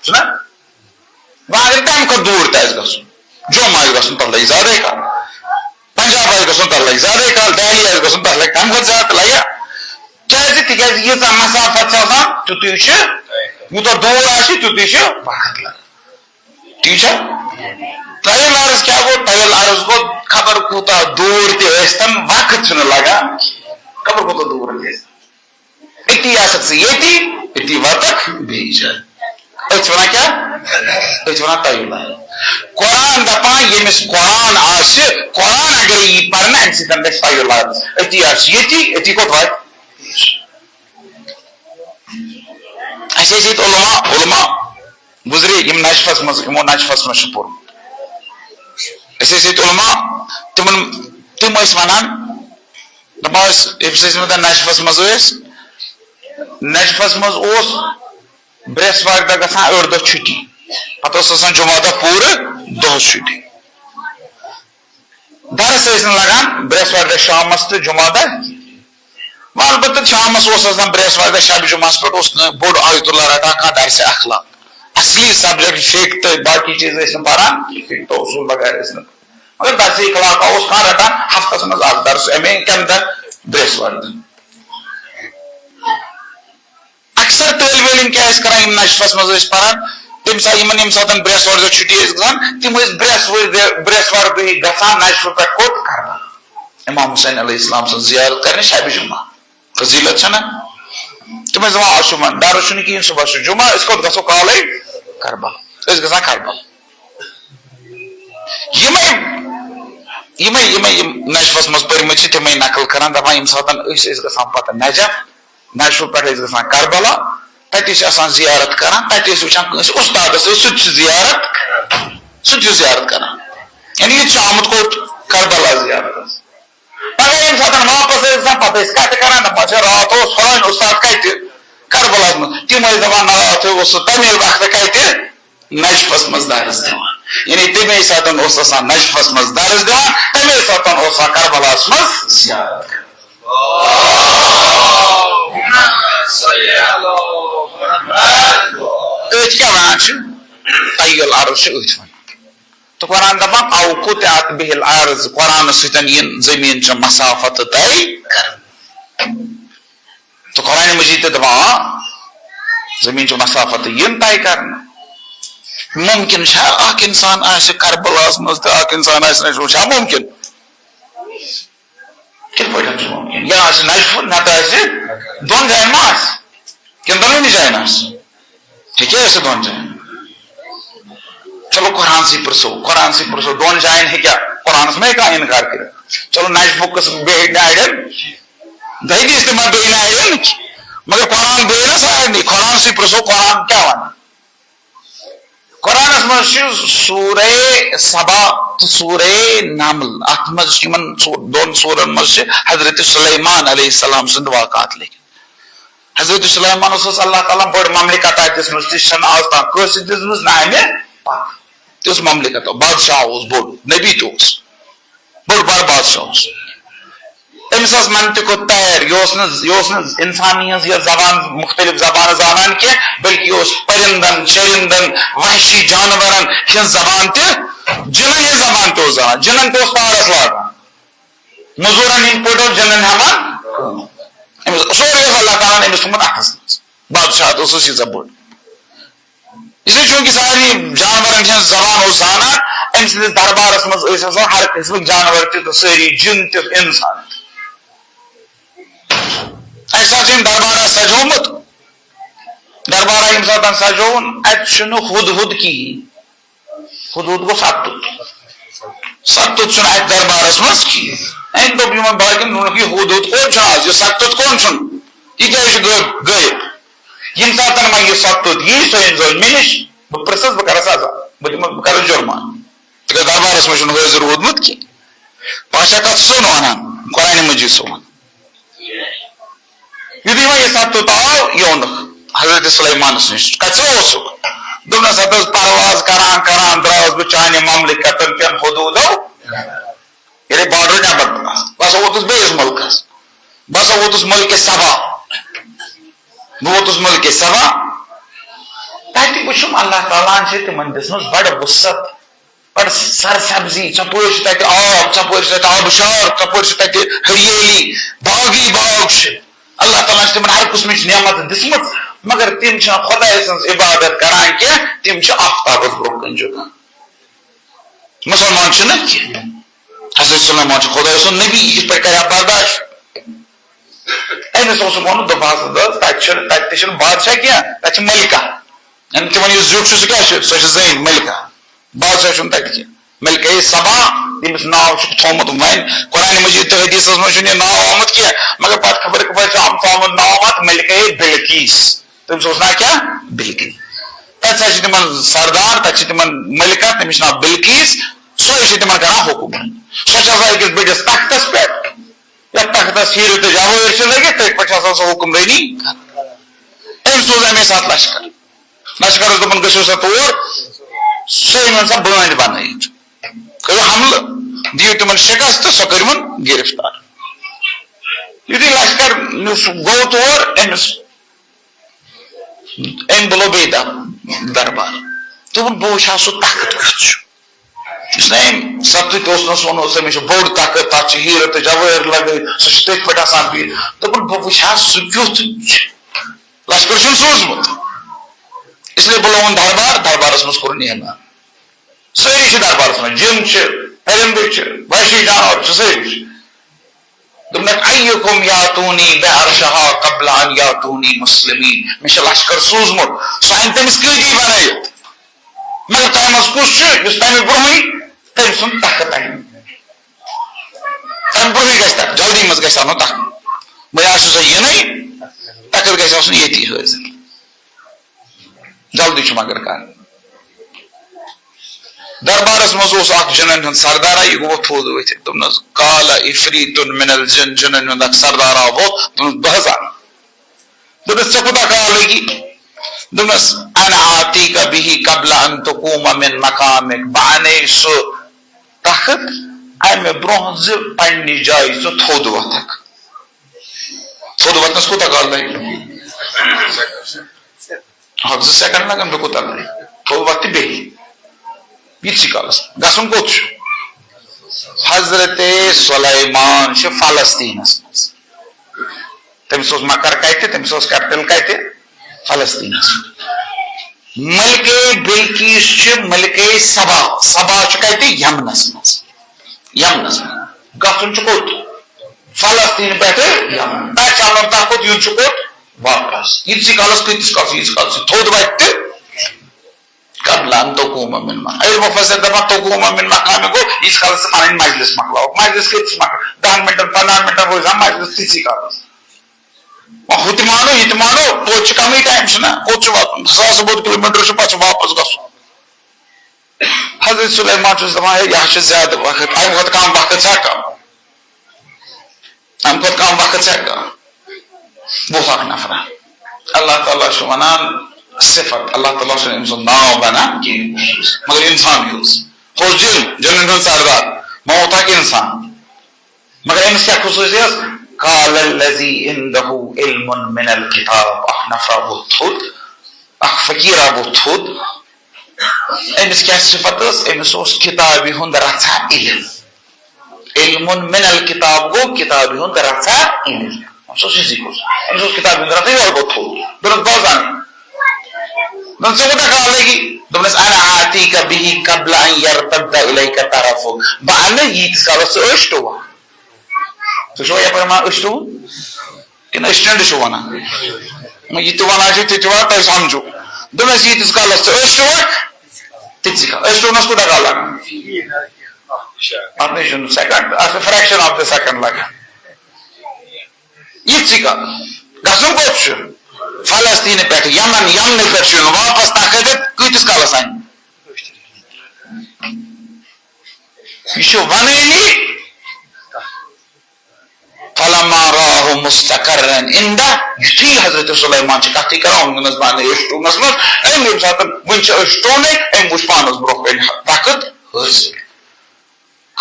چھُنہ وۄنۍ اگر تمہِ کھۄتہٕ دوٗر تہِ آسہِ گژھُن جوٚم آسہِ گژھُن تتھ لگہِ زیادَے کال پنجاب آسہِ گژھُن تتھ لگہِ زیادَے کال دہلی آسہِ گژھُن تتھ لگہِ تمہِ کھۄتہٕ زیادٕ لگہِ کیازِ تِکیازِ ییٖژاہ مسافت چھِ آسان تیُتُے چھُ یوٗتاہ دوٗر آسہِ تیُتُے چھُ وقت لگان ٹھیٖک چھا طے الارض کیٛاہ گوٚو طے الارض گوٚو خبر کوٗتاہ دوٗر تہِ ٲسۍتن وقت چھُنہٕ لگان خبر کوٗتاہ دوٗر تہِ ٲسۍتن أتی آسکھ ژٕ ییٚتی أتی واتکھ بیٚیہِ جایہِ أسۍ چھِ ونان کیٛاہ أسۍ چھِ ونان طے الارض قرآن دپان ییٚمِس قرآن آسہِ قرآن اگرے یی پرنہٕ امہِ سۭتۍ گژھِ طے الارض أتی آسہِ ییٚتی أتی کوٚت واتہِ اَسہِ ٲسۍ ییٚتہِ علما گُزرے یِم نجفس منٛز یِمو نجفس منٛز چھُ پوٚرمُت أسۍ ٲسۍ ییٚتہِ علما تِم ٲسۍ ونان دپان ٲسۍ ییٚمِس ٲسۍ وَنان نجفس منٛز ٲسۍ نجفس منٛز اوس برٛیسوارِ دۄہ گژھان 8 دۄہ چھُٹی پتہٕ ٲس آسان جُمعہ دۄہ پوٗرٕ دۄہس چھُٹی درس لگان برسوار شامس تو جمعہ دہ البتہ شامس برسوار دہ شب جمعہ پہ بوڑ آیت اللہ رٹان کھانا درس اخلاق اصلی سبجیکٹ فک تو باقی چیز پران فک تو اصول وغیرہ مگر درس اخلاق کھانا رٹان ہفتس مز درس امے کم دہ برسوار دہ اکثر طالب علم کیا کران نشفس مز پران تم سات برسوار دہ چھٹی گھان تم برسوار دہ گھان نشف پہ کوت کربلا امام حسین علیہ السلام سن زیارت کرنے شب جمعہ فضیلت ہے نا تم دپان صبح درس چھ کہین صبح چھ جمعہ اس کو گھو کالے کربلا اس گھان کربلا نشفس مز پرمت تم نقل کران دپان یم سات گھان پتہ نجف نشف پہ گھان کربلا تتہ زیارت کران تتہ وچان استاد زیارت کران یعنی یہ آمت کوٹ کربلا زیارت پگہ یم سات واپس پتہ کت کران دپان رات سون استاد کت کربلا مز تم دپان نا رات تمے وقت کت نجفس مز درس دِوان یعنی تمے سات نجفس مز درس دِوان تمے سات کربلاس مز زیارت ات کیا ونان طی الارض ات ون تو قرآن دپان او قطعت به الارض قرآن ستن ین زمین چ مسافت طے کر تو قرآن مجید دپان زمین چ مسافت ین طے کرنا ممکن اخ انسان آس کربلاس مز تو اخ انسان آس نجف ممکن کت پہ ممکن یا آس نجف نت آس دون جائن ما آس کن دونوں جائن آس ٹھیک ہے دون جائن چلو قرآن سی پرسو دون جائن ہے کیا قرآن میں کہاں انکار کر چلو نجف بیڈن دہی استعمال بے نہ مگر قرآن بے نا سارے قرآن سی پرسو قرآن کیا وانا قرآن مز سورہ سبا تو سورہ نمل ات مز دون سورن مز حضرت سلیمان علیہ السلام سند واقعات لکھ حضرت سلیمان اللہ تعالیٰ بڑ مملکت آتس مز تن آز تک کٲنٛسہِ دِژمٕژ نہٕ امہِ پتہ تِژھ مملکت بادشاہ اوس بوٚڑ نبی تہِ اوس بوٚڑ بار بادشاہ اوس أمِس ٲس منطقُک تیر یہِ اوس نہٕ انسانی ہٕنٛز یہِ زبان مختلف زبانہٕ زانان کینٛہہ بلکہِ یہِ اوس پرندن چرندن وحشی جانورن ہٕنٛز زبان تہِ جنن ہٕنٛز زبان تہِ اوس زانان جنن تہِ اوس پاورس لاگان مزوٗرن ہٕنٛدۍ پٲٹھۍ اوس جنن ہٮ۪وان سورُے اوس اللہ تعالیٰ أمِس تھوٚمُت اتھس منٛز بادشاہ اوسُس ییٖژاہ بٔڑ اس لیے چونکہ سارے جانورن ہٕنٛز زبان اوس زانان أمۍ سٕنٛدِس دربارس منٛز ٲسۍ آسان ہر قٕسمٕکۍ جانور تہِ تہٕ سٲری جن تہِ انسان تہِ اکہِ ساتہٕ چھُ أمۍ دربارا سجومُت دربارا ییٚمہِ ساتہٕ سجووُن اتہِ چھُنہٕ ہُد کِہیٖنۍ ہُد گوٚو ستُت چھُنہٕ اتہِ دربارس منٛز کِہیٖنۍ أمۍ دوٚپ یِمن باقین ووٚنُکھ یہِ ہُد کوٚت چھُ آز یہِ ستُت کون چھُنہٕ یہِ کیازِ چھُ غٲیب ییٚمہِ ساتہٕ وۄنۍ یہِ ستُت یی سُہ أنۍ زٲن مےٚ نِش بہٕ پرژھس بہٕ کرس عذاب بہٕ کرس جُرمان تِکیازِ دربارس منٛز چھُنہٕ حٲضِر روٗدمُت کینٛہہ بادشاہ کتھ چھُ سُہ ونان قرآنِ مجیٖد سُہ ون یُتھُے وۄنۍ یہِ ستُت آو یہِ اوٚنُکھ حضرت سلیمانس نِش کتہِ سا اوسُکھ دوٚپنس اتھ ٲس پرواز کران درٛاس بہٕ چانہِ مملکتن کٮ۪ن حدوٗدو ییٚلہِ باڈر نٮ۪بر بہٕ ہسا ووتُس بیٚیِس مُلکس بہٕ ہسا ووتُس مُلکہِ سبا بہٕ ووتُس مُلکہِ سبا تتہِ وٕچھُم اللہ تعالیٰ چھِ تِمن دِژمٕژ بڑٕ وُسعت بڑٕ سرسبزی ژۄپٲرۍ چھُ تتہِ آب ژۄپٲرۍ چھُ تتہِ آبشار ژۄپٲرۍ چھُ تتہِ ہریٲلی باغی باغ چھِ اللہ تعالیٰ چھِ تِمن ہر قٕسمٕچ نعمت دِژمٕژ مگر تِم چھِنہٕ خۄداے سٕنٛز عبادت کران کینٛہہ تِم چھِ آفتابس برونٛہہ کَنۍ جُکان مُسلمان چھِنہٕ کینٛہہ حضرت سلیمان چھُ خۄداے سُنٛد نبی یِتھ پٲٹھۍ کرِ برداشت أمِس اوسُکھ ووٚنمُت دوٚپہَس تتہِ تہِ چھُنہٕ بادشاہ کینٛہہ تتہِ چھِ ملکہ یعنی تِمن یُس زیُٹھ چھُ سُہ کیاہ چھُ سۄ چھِ زٔنۍ ملکہ بادشاہ چھُنہٕ تتہِ کینٛہہ ملکہ سبا ییٚمِس ناو چھُکھ تھوٚومُت وۄنۍ قرآنِ مجیٖد تہٕ حدیٖثس منٛز چھُنہٕ یہِ ناو آمُت کینٛہہ مگر پتہٕ خبر کپٲرۍ چھُ آمُت ناو اتھ ملکہ بلقیس تٔمِس اوس ناو کیاہ بلقیس تتہِ ہسا چھِ تِمن سردار تتہِ چھِ تِمن ملکہ تٔمِس چھُ ناو بلقیس سۄے چھِ تِمن کران حُکُم سۄ چھِ آسان أکِس بٔڑِس تختس پٮ۪ٹھ یتھ تختس ہیرِ تہٕ جوٲرۍ چھِ لٔگِتھ تٔتھۍ پٮ۪ٹھ چھِ آسان سۄ حُکمرٲنی أمۍ سوٗز اَمے ساتہٕ لشکرس دوٚپُن گٔژھِو سا تور سُہ أنۍ سا بٲنۍ بنٲیِتھ کٔرِو حملہٕ دِیِو تِمن شِکست تہٕ سۄ کٔرۍہُن گِرفتار. یُتھُے لشکر گوٚو تور أمۍ بُلو بیٚیہِ دربار دوٚپُن بہٕ وٕچھ ہا سُہ تخت کیُتھ چھُ. یُس نہ أمۍ سبزٕتۍ اوسنس ووٚنو أمِس چھُ بوٚڑ تخت تتھ چھِ ہیرٕ تہٕ جوٲہِر لگٲوِتھ سُہ چھُ تٔتھۍ پٮ۪ٹھ آسان بِہِتھ. دوٚپُن بہٕ وٕچھ ہا سُہ کیُتھ چھُ. لشکر چھُنہٕ سوٗزمُت اس لیے بُلووُن دربارس منٛز کوٚرُن اعلان. سٲری چھِ دربارس منٛز جِن چھِ پٔرِندٕ چھِ وحشی جانور چھِ سٲری چھِ. دوٚپنکھ اَیُکُم یاتوٗنی بعرشہا قبل ان یاتوٗنی مُسلمیٖن. مےٚ چھُ لشکر سوٗزمُت سُہ اَنہِ تٔمِس قۭدی بنٲیِتھ. مگر تۄہہِ منٛز کُس چھُ یُس تَمہِ برونٛہٕے تٔمۍ سُنٛد تخت اَنہِ. تَمہِ برونٛہٕے گژھِ تتھ جلدی منٛز گژھِ اَنُن تخت. وۄنۍ آسہِ سُہ یِنٕے تخت گژھِ آسُن ییٚتی حٲضِر. جلدی چھُ مگر کرُن. دربارس منٛز اوس اکھ جِنن ہُنٛد سردارا یہِ گوٚو تھوٚد ؤتھِتھ. دوٚپنس قال عفریٖتٌ من الجن. جِنن ہُنٛد اکھ سردار آو ووٚتھ. دوٚپنس بہٕ حظ اَنہٕ. دوٚپنس ژےٚ کوٗتاہ کال لگی؟ دوٚپنس انا آتیٖکَ بِہی قبل ان تقوٗمَ من مقامِک. بہٕ اَنے سُہ تخت امہِ برونٛہہ زِ پننہِ جایہِ ژٕ تھوٚد وۄتھکھ. تھوٚد وۄتھنس کوٗتاہ کال لگہِ؟ 2 سیکنڈ لگن. بہٕ کوٗتاہ لگہِ تھوٚد وۄتھِ بیٚیہِ یِتسٕے کالس. گژھُن کوٚت چھُ؟ حضرت سُلیمان چھُ فلسطیٖنس منٛز. تٔمِس اوس مکر کتہِ؟ تٔمِس اوس کیپٹل کتہِ؟ فلسطیٖنس منٛز. ملکے بلقیس چھُ ملکے سبا. سبا چھُ کتہِ؟ یمنس منٛز. یمنس منٛز گژھُن چھُ کوٚت؟ فلسطیٖن پٮ۪ٹھٕ یمن. تتہِ اَنُن تخت یُن چھُ کوٚت؟ واپس. یِتسٕے کالس کۭتِس کالس ییٖتِس کالس سُہ تھوٚد وۄتھِ قبل ان تقوٗمَ من مقامِک. أڑۍ مُفَسِر دَپان تقوٗمَ من مقامِک گوٚو ییٖتِس کالس ژٕ پنٕنۍ مجلس مۄکلاوکھ. مجلس کۭتِس مۄکلاو؟ 10 مِنٹن 15 مِنٹن روزان مجلس تِتسٕے کالس. ہُہ تہِ مانو یہِ تہِ مانو توتہِ چھُ کمٕے ٹایم چھُنہ. کوٚت چھُ واتُن؟ 1000 کِلومیٖٹر چھُ پتہٕ چھُ واپس گژھُن. حضرت سلیمان چھُس دپان ہے یہِ چھُ زیادٕ وقت. امہِ کھۄتہٕ کم وقت چھا کم؟ امہِ کھۄتہٕ کم وقت چھا کم؟ وُہ اکھ نفرا. اللہ تعالیٰ چھُ ونان صفت. اللہ تعالیٰ چھُنہٕ أمۍ سُنٛد ناو ونان کِہینۍ مگر انسان یوٗز. ہُہ جِن جِنن ہُنٛد سردار موت اکھ انسان. مگر أمِس کیاہ خصوٗصیت؟ قال الذی عنده علم من الکتاب. اکھ نفرا ووٚتھ تھوٚد اکھ فقیٖرا ووٚتھ تھوٚد. أمِس کیاہ صفت ٲس؟ أمِس اوس کِتابہِ ہُنٛد رژھا علم. علم من الکتاب گوٚو کِتابہِ ہُنٛد رژھا علم. أمِس اوس یِژٕے کوٚر. أمِس اوس کِتابہِ ہُنٛد رژھا یورٕ گوٚو تھوٚد. دوٚپنس بہٕ حظ اَنہٕ. دوٚپُن ژےٚ کوٗتاہ کال لگی؟ دوٚپنس انا آتیٖکَ بِہی قبل ان یرتد الیکَ طرفک. بہٕ اَنہٕ ییٖتِس کالس ژٕ أچھ ٹُوَکھ. تُہۍ چھِوا یپٲرۍ ونان أچھ ٹُوُن کِنہٕ أچھ ٹِنڈٕ چھِو ونان؟ یہِ تہِ ونان چھِ تہِ تہِ ونان تۄہہِ سمجھو. دوٚپنس ییٖتِس کالس ژٕ أچھ ٹُوَکھ تِتسٕے کالس. أچھ ٹُونس کوٗتاہ کال لگان؟ اتھ نٕے چھُنہٕ سیکنڈ اتھ چھُ فریکشن آف دِ سیکنڈ لگان. یِتسٕے کالس. گژھُن کوٚت چھُ؟ فلسطیٖنہٕ پٮ۪ٹھ یمن. یمنہٕ پٮ۪ٹھ چھُ یُن واپس تخت کۭتِس کالس اَنہِ؟ یہِ چھُ ونٲنی. فلما رآه مستقرا عنده. یُتھُے حضرت سلیمان چھِ کتھٕے کران وُنکیٚنس بہٕ اَنہٕ أچھ ٹوٗنس منٛز. أمۍ ییٚمہِ ساتہٕ وُنہِ چھِ أچھ ٹوٗنٕے أمۍ وُچھ پانس برونٛہہ کَنہِ تخت حٲصِل.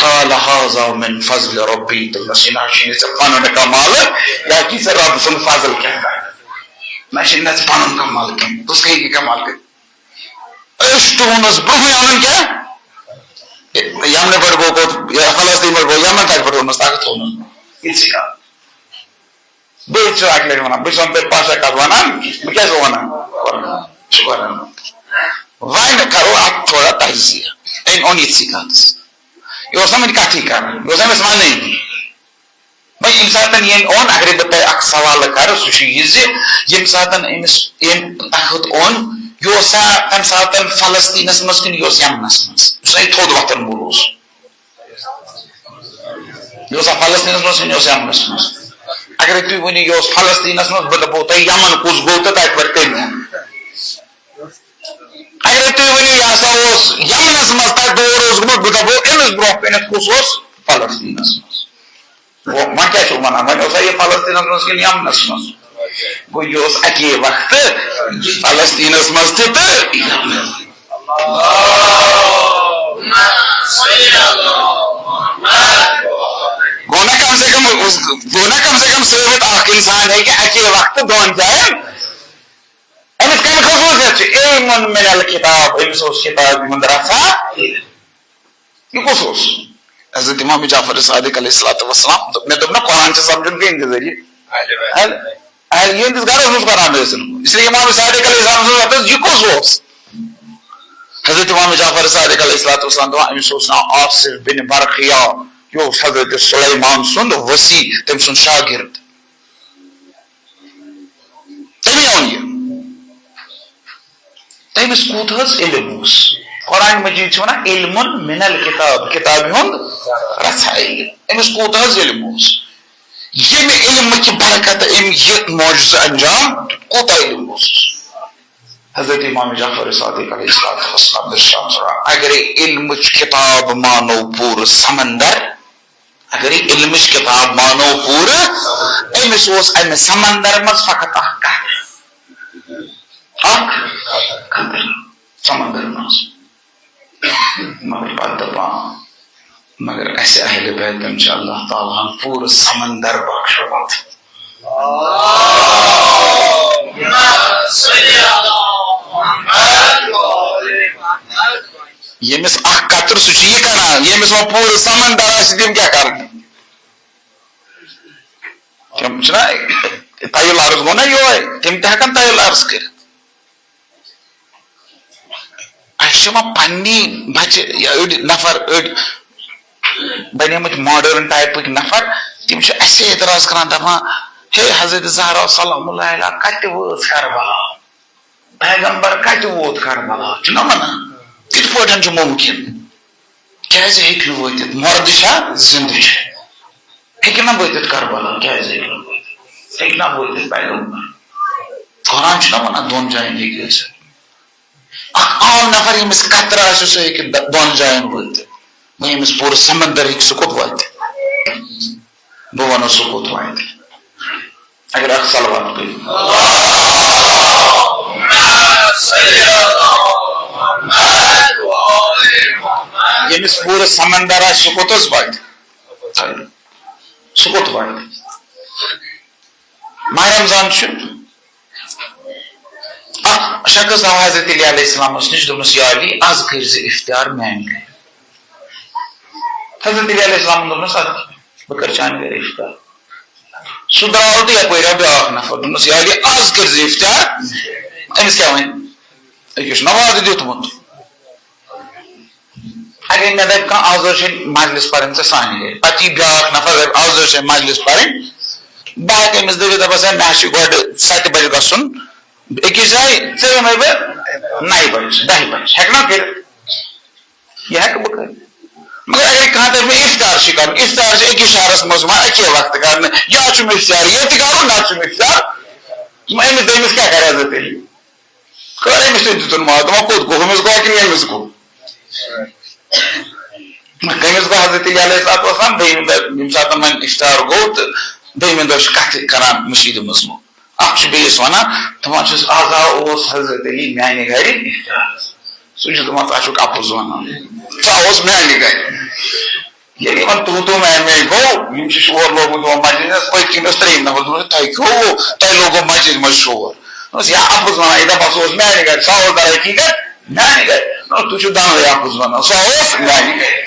قال هذا من فضل ربی. دوٚپنس یہِ نہ چھُ ژےٚ پنُن کمالہٕ یہِ چھُے ژےٚ رۄبہٕ سُنٛد فضل کیٚنٛہہ. نہ چھُے نہ ژٕ پنُن کمال کیٚنٛہہ. کُس ہیٚکہِ کمال کٔرِتھ؟ أچھ ٹوٗنس برونٛہٕے اَنُن کیٛاہ؟ یمنہٕ پٮ۪ٹھ گوٚو کوٚت؟ فلسطیٖن پٮ۪ٹھ گوٚو یمن. تتہِ پٮ۪ٹھ اوٚنُس تخت تھوٚونس یِتسٕے کال. بیٚیہِ چھُ اکہِ لٹہِ ونان بہٕ چھُس تۄہہِ پاشا کتھ ونان. بہٕ کیٛازِ ونان؟ وۄنۍ کرو اتھ تھوڑا تجزیہ. أمۍ اوٚن یِتسٕے کالس. یہِ اوس نہٕ وُنہِ کتھٕے کران. یہِ اوس أمِس ونٲنی. وۄنۍ ییٚمہِ ساتہٕ ییٚمۍ اوٚن اگرے بہٕ تۄہہِ اکھ سوالہٕ کرٕ سُہ چھُ یہِ زِ ییٚمہِ ساتہٕ أمِس ییٚمۍ تخت اوٚن یہِ اوسا تمہِ ساتہٕ فلسطیٖنس منٛز کِنہٕ یہِ اوس یمنس منٛز؟ یُس یہِ تھوٚد وۄتھن وول اوس یہِ اوسا فلسطیٖنس منٛز کِنہٕ یہِ اوس یمنس منٛز؟ اگرے تُہۍ ؤنِو یہِ اوس فلسطیٖنس منٛز بہٕ دپو تۄہہِ یمن کُس گوٚو تہٕ تتہِ پٮ۪ٹھ کٔمۍ اوٚن. اگرے تُہۍ ؤنِو یہِ ہسا اوس یمنس منٛز تتہِ دور اوس گوٚمُت بہٕ دپو أمِس برونٛہہ کٔنٮ۪تھ کُس اوس؟ فلسطیٖنس منٛز. وۄنۍ کیٛاہ چھُو ونان؟ وۄنۍ اوسا یہِ فلسطیٖنس منٛز کِنہٕ یمنس منٛز؟ گوٚو یہِ اوس اکی وقتہٕ فلسطیٖنس منٛز تہِ تہٕ یمنس. گو نا کم سے کم ثابت اخ انسان ہے کہ اکی وقت دون جائیں امس کم خصوصیت علم من الکتاب امس اس کتاب ہند رفع یہ کس اس حضرت امام جعفر صادق علیہ الصلوۃ والسلام میں تو نا قرآن سے سمجھن کے ذریعے یہ گھرس مز قرآن اس لیے امام صادق علیہ السلام یہ کس اس حضرت امام جعفر صادق علیہ الصلوۃ والسلام امس اس ناو عاصف بن برقیہ یہ حضرت سلیمان سند وسیع تم سن شاگرد تمہیں یہ تمس کوت علم قرآن مجید چھو نا علم من الکتاب کتاب ہند رسائی امس کوت علم یم علم کی برکت ام یہ معجزہ انجام کوتا علم حضرت امام جعفر صادق علیہ السلام ارشاد فرمایا اگر علم کتاب مانو پور سمندر اگر علم کتاب مانو پور امس اس ام سمندر مز فقط سمندر مز مگر پتہ دپا مگر ایسے اہل بیت انشاء اللہ تعالی پور سمندر بخشوات یمس اخ قطر سہ یہ کران یمس وہ پور سمندر آس تم کیا کرن تم چھنا تیل لارس گو نا یہ تم تہ ہکن تیل لارس کر اچھا پنی بچہ اڑ نفر اڑ بنیمت ماڈرن ٹائپک نفر تم ایسے اعتراض کران دپان ہے حضرت زہرا سلام اللہ علیہ کت وٲژ کربلا پیغمبر کت ووت کربلا چھنا ونان کت پٲٹھۍ چھُ ممکن کیازِ ہیٚکہِ نہٕ وٲتِتھ مرد چھا زندٕ چھِ ہیٚکہِ نہ وٲتِتھ کربلا کیازِ ہیٚکہِ نہٕ وٲتِتھ ہیٚکہِ نہ وٲتِتھ پیغمبر قرآن چھُنہ ونان دۄن جاین ہیٚکہِ ٲسِتھ اخ عام نفر یمس قطر آسہِ سُہ ہیٚکہِ دۄن جاین وٲتِتھ وۄنۍ یمس پوٗرٕ سمندر ہیٚکہِ سُہ کوٚت واتہِ بہٕ ونو سُہ کوٚت واتہِ اگر اکھ صلوات کٔرِو یمس پوٗرٕ سمندر آسہِ سُہ کوٚت حظ واتہِ سُہ کوٚت واتہِ ماہ رمضان چھُ اکھ شخص آو حضرت علی علیہ السلامس نش دوٚپنس یا علی آز کٔرۍ زِ افطار میانہِ گرِ حضرت علی علیہ السلام دوٚپنس بہٕ کر چانہِ گرِ افطار سُہ درٛاو تہٕ یپٲرۍ آو بیاکھ نفر دوٚپنس یا علی آز کٔرۍ زِ افطار أمِس کیٛاہ وَنہِ أکِس چھُ نوازٕ دیُتمُت اگر مےٚ دپہِ کانٛہہ آز ٲس مجلس پرٕنۍ ژےٚ سانہِ گرِ پتہٕ یی بیاکھ نفر دپہِ آز ٲس مجلس پرٕنۍ بہٕ ہٮ۪کہٕ أمِس دٔپِتھ دپس ہے مےٚ چھُ گۄڈٕ 7 بجہِ گژھُن أکِس جایہِ ژےٚ وَنَے بہٕ 9 بجہِ 10 بجہِ ہٮ۪کہٕ نا کٔرِتھ یہِ ہٮ۪کہٕ بہٕ کٔرِتھ مگر اگر کانٛہہ دپہِ مےٚ افطار چھُ کرُن افطار چھُ أکِس شہرس منٛز یِوان اکی وقتہٕ کرنہٕ یا چھُم افطار ییٚتہِ کرُن نہ چھُم افطار أمِس کیٛاہ کرِ حضرت علی کٔر أمِس تہِ دِتُن ماز دپان کوٚت گوٚو ہُمِس گوٚو کِنہٕ ییٚمِس گوٚو کٔمِس گوٚو حضرت علی علیہ الصلوۃ والسلام دوٚیِمہِ دۄہ ییٚمہِ ساتہٕ وۄنۍ افطار گوٚو تہٕ دوٚیمہِ دۄہ چھِ کتھٕ کران مٔشیٖدِ منٛز اکھ چھُ بیٚیِس ونان دپان چھُس آز اوس حضرت علی میانہِ گرِ افطارس سُہ چھُ دپان ژٕ چھُکھ اپُز ونان ژٕ آوُس میانہِ گرِ ییٚلہِ یِمن تو میں گوٚو یِم چھِ شور لوگمُت یِمن مسجدس پٔتۍ کِنۍ ٲس ترٛیٚیِم نفر دوٚپمُت تۄہہِ کیٛاہ گوٚو تۄہہِ لوگوٕ مسجد منٛز شور دوٚپمَس یا اپُز ونان یہِ دپان سُہ اوس میانہِ گرِ سُہ آوُس در حقیٖقت میانہِ گرِ تُہۍ چھِو دۄنوے اپُز ونان سُہ اوس میانہِ گرِ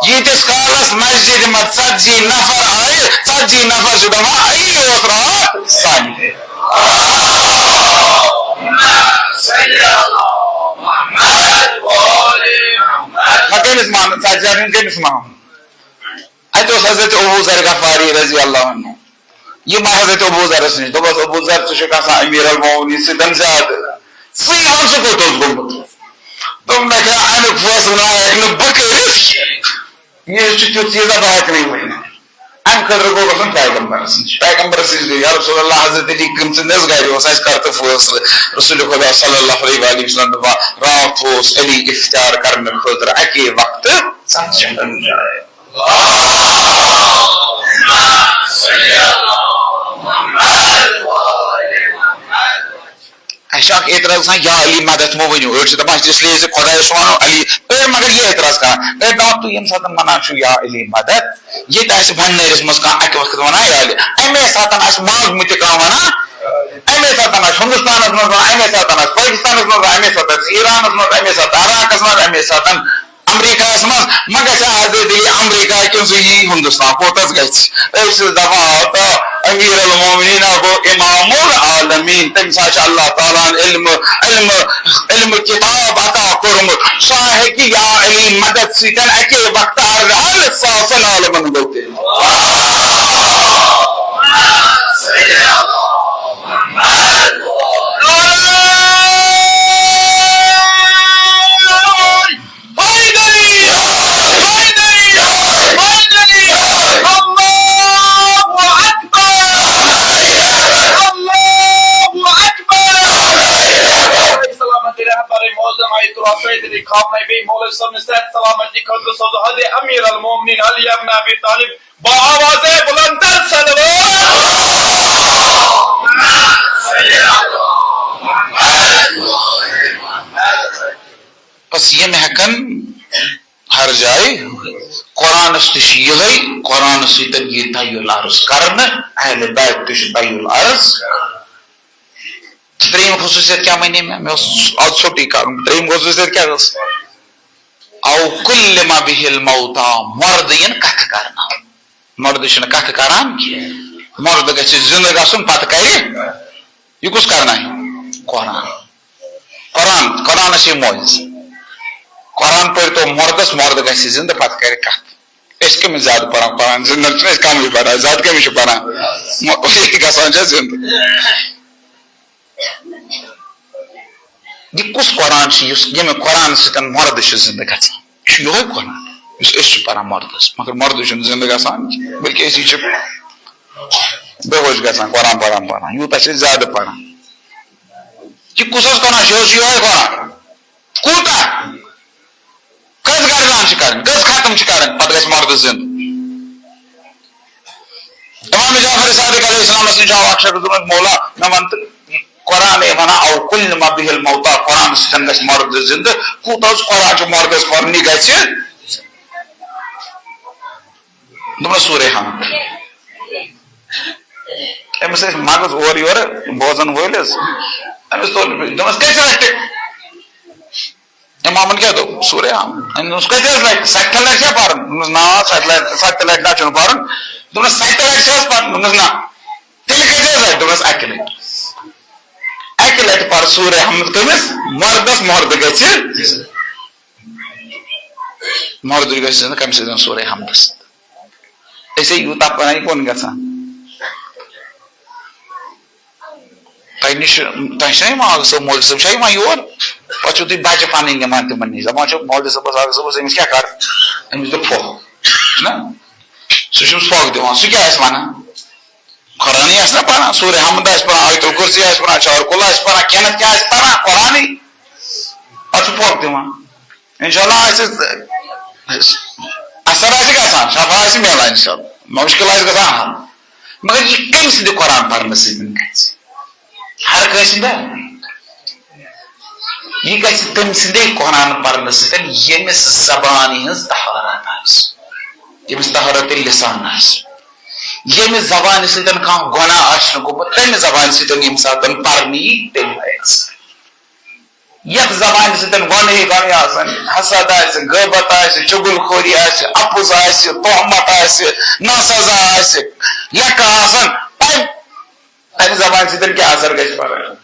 ییٖتِس کالس مسجد منٛز 40 نفر آیہِ 40 نفر چھِ دپان علی اوس راتھ سانہِ گرِ کٔمِس مانُن 40 کٔمِس مانُن اتہِ اوس حضرت ابو ذر غفاری رضی اللہ عنہ یہِ ما حضرت ابو ذرس نِش دوٚپُس ابو ذر ژٕ چھُکھ آسان امیر المومنیٖن سۭتۍ زیادٕ ژٕے وَن سُہ کوٚت اوس گوٚمُت دوٚپ مےٚ کیٛاہ امیُک فٲصلہٕ نہ ہٮ۪کہٕ نہٕ بہٕ کٔرِتھ یہِ چھُ تیُتھ چیٖزا بہٕ ہٮ۪کہٕ نہٕ ؤنِتھ امہِ خٲطرٕ گوٚو گژھُن پیغمبرس نِش پیغمبرس نِش گٔے یا رسول اللہ حضرت علی کٔمۍ گرِ اوس اَسہِ کر تہٕ فٲصلہٕ رسول خدا صلی اللہ علیہ وسلم دپان راتھ اوس علی افطار کرنہٕ خٲطرٕ اکی وقتہٕ 7 جایہِ شاک اعتراض یا علی مدد مو ونیو أڑ چھِ دپان اس لیے خدایس ونو علی مگر یہ اعتراض کران دپان تو یم ساتن ونان چھو یا علی مدد یہ آسہِ وننٲرِس منٛز کانٛہہ اکہِ وقت ونان یا علی امے ساتن آسہِ مانگمُت تہِ کانٛہہ ونان امے ساتن آسہِ ہندوستانس منٛز ونان امے ساتن آسہِ پاکستانس منٛز امے ساتن آسہِ ایرانس منٛز امے ساتن عراقس منٛز امے ساتن امریکہس منٛز ما گژھِ آزٲدی امریکہ کِنہٕ سُہ یی ہندوستان کوٚتس گژھِ أسۍ چھِ دپان تا امیر المومنین گوٚو امام العالمین تمہِ ساتہٕ چھُ اللہ تعالیٰ علم کتاب عطا کوٚرمُت سُہ ہیٚکہِ یا علی مدد سۭتۍ اکے وقتہٕ ہر ساسن عالمن گوٚو سلامتی خاطر سوزہد امیر المومنین علی ابن ابی طالب با آواز بلندتر بس یہ ہیکن ہر جائے قرآن یہ قرآن سۭتۍ یہ تیل عرض کرنا اہل بیت تہ تیل عرض تریم خصوصیت کیا ونی میں آج چھوٹی کروں تریم خصوصیت کیا او کل ما به الموتا مرد ین کتھ کرنا مرد چھنہ کتھ کران مرد گژھِ زندہ گژھُن پتہٕ کرِ یہ کس کرنا ہے قرآن قرآن سے موز قرآن پڑھ تو مردس مرد گژھِ زندہ پتہٕ کرِ کتھ اس کمس زیادہ پران قرآن زندہ چھِ کم پران زیادہ کمس پران گژھان چھِ زندہ یہ کس قرآن یم قرآن سۭتۍ مرد زندہ گژھان یہ قرآن اس پران مردس مگر مرد زندہ گژھان بلکہ اسی بے ہوش گژھان قرآن پران پران یوتاہ چھِ زیادہ پران یہ کس قرآن یہ قرآن کوتاہ کس گردان کریں کس ختم کریں پتہ گژھِ مرد زندہ امام جعفر صادق علیہ السلام نش آو اکھ شخص دوٚپنس مولا مےٚ وَن تہٕ قرآن ونان او کل ما به الموتا قرآن سۭتۍ گژھِ مرد زندہ کوٗتاہ حظ قرآن چھُ مردس پرُن یہِ گژھِ دوٚپنس سورہ حمد أمِس ٲسۍ مغز اورٕ یورٕ بوزن وٲلۍ حظ أمِس توٚر دوٚپنس کٔژِ لٹہِ امامن کیٛاہ دوٚپ سورہ حمد أمِس کٔژِ لٹہِ 70 لٹہِ چھا پرُن دوٚپنس نا 70 لٹہِ نہ چھُنہٕ پرُن دوٚپنس 70 لٹہِ چھِ حظ پرُن دوٚپنس نہ تیٚلہِ کٔژِ لٹہِ دوٚپنس اکہِ لٹہِ اکہ لٹہِ پر سورہ حمد کٔمِس مردس مرد گژھِ مرد گژھِ زندہ کمہِ سۭتۍ سورہ حمدس أسے یوٗتاہ پران یہِ کُن گژھان تۄہہِ نِش تۄہہِ چھا مال صٲب مولوی صٲب چھا یِوان یور پتہٕ چھِو تُہۍ بچہِ پنٕنۍ نِوان تِمن نِش دپان چھِو مولوی صٲبس اکھ صٲبس أمِس کیٛاہ کر أمِس دِ پھۄکھ نا سُہ چھُس پھۄکھ دِوان سُہ کیٛاہ آسہِ ونان قرآنی آسہِ نا پران سورہ حمد آسہِ پران آیت الکرسی آسہِ پران چارکل آسہِ پران کینٛہہ نتہٕ کینٛہہ آسہِ پران قرآنی پتہٕ چھُ پھۄکھ دِوان انشاءاللہ آسہِ اثر آسہِ گژھان شفا آسہِ میلان انشاءاللہ مُشکل آسہِ گژھان حل مگر یہِ کمہِ سٕنٛدِ قرآن پرنہٕ سۭتۍ گژھِ ہر کٲنٛسہِ ہُنٛدا یہ گژھِ تٔمۍ سٕنٛدے قرآن پرنہٕ سۭتۍ ییٚمِس زبانہِ ہٕنٛز طہارت آسہِ ییٚمِس طہارت لسان آسہِ ییٚمہِ زبانہِ سۭتۍ کانٛہہ گۄناہ آسہِ نہٕ گوٚمُت تمہِ زبانہِ سۭتۍ ییٚمہِ ساتہٕ پرنہٕ یی تمہِ آسہِ یتھ زبانہِ سۭتۍ گۄنہٕے آسان حسد آسہِ غیبت آسہِ چُگل خوری آسہِ اپُز آسہِ تہمت آسہِ ناسزا آسہِ لیکھہٕ آسان تمہِ زبانہِ سۭتۍ کیٛاہ اثر گژھِ پران